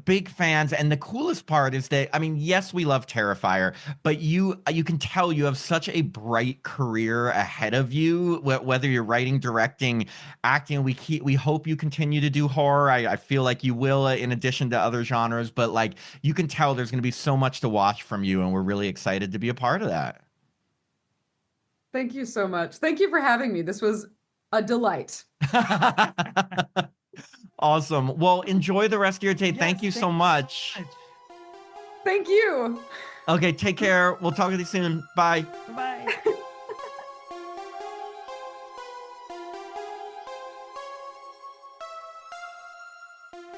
Big fans, and the coolest part is that, I mean, yes, we love Terrifier, but you can tell you have such a bright career ahead of you, whether you're writing, directing, acting. We hope you continue to do horror. I feel like you will, in addition to other genres, but like you can tell there's going to be so much to watch from you, and we're really excited to be a part of that. Thank you so much. Thank you for having me. This was a delight. Awesome. Well, enjoy the rest of your day. Yes, thank you so much. Thank you. Okay, take care. We'll talk with you soon. Bye. Bye.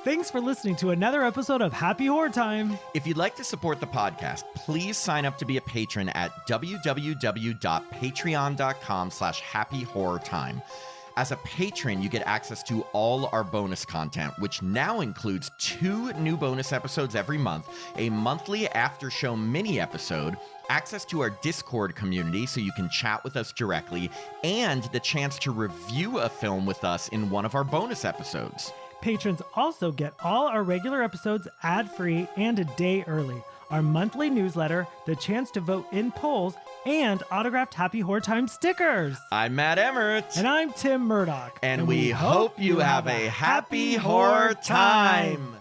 Thanks for listening to another episode of Happy Horror Time. If you'd like to support the podcast, please sign up to be a patron at www.patreon.com/happyhorrortime. As a patron, you get access to all our bonus content, which now includes 2 new bonus episodes every month, a monthly after-show mini episode, access to our Discord community so you can chat with us directly, and the chance to review a film with us in one of our bonus episodes. Patrons also get all our regular episodes ad-free and a day early, our monthly newsletter, the chance to vote in polls, and autographed Happy Horror Time stickers. I'm Matt Emmert. And I'm Tim Murdoch. And we hope you have a happy horror time.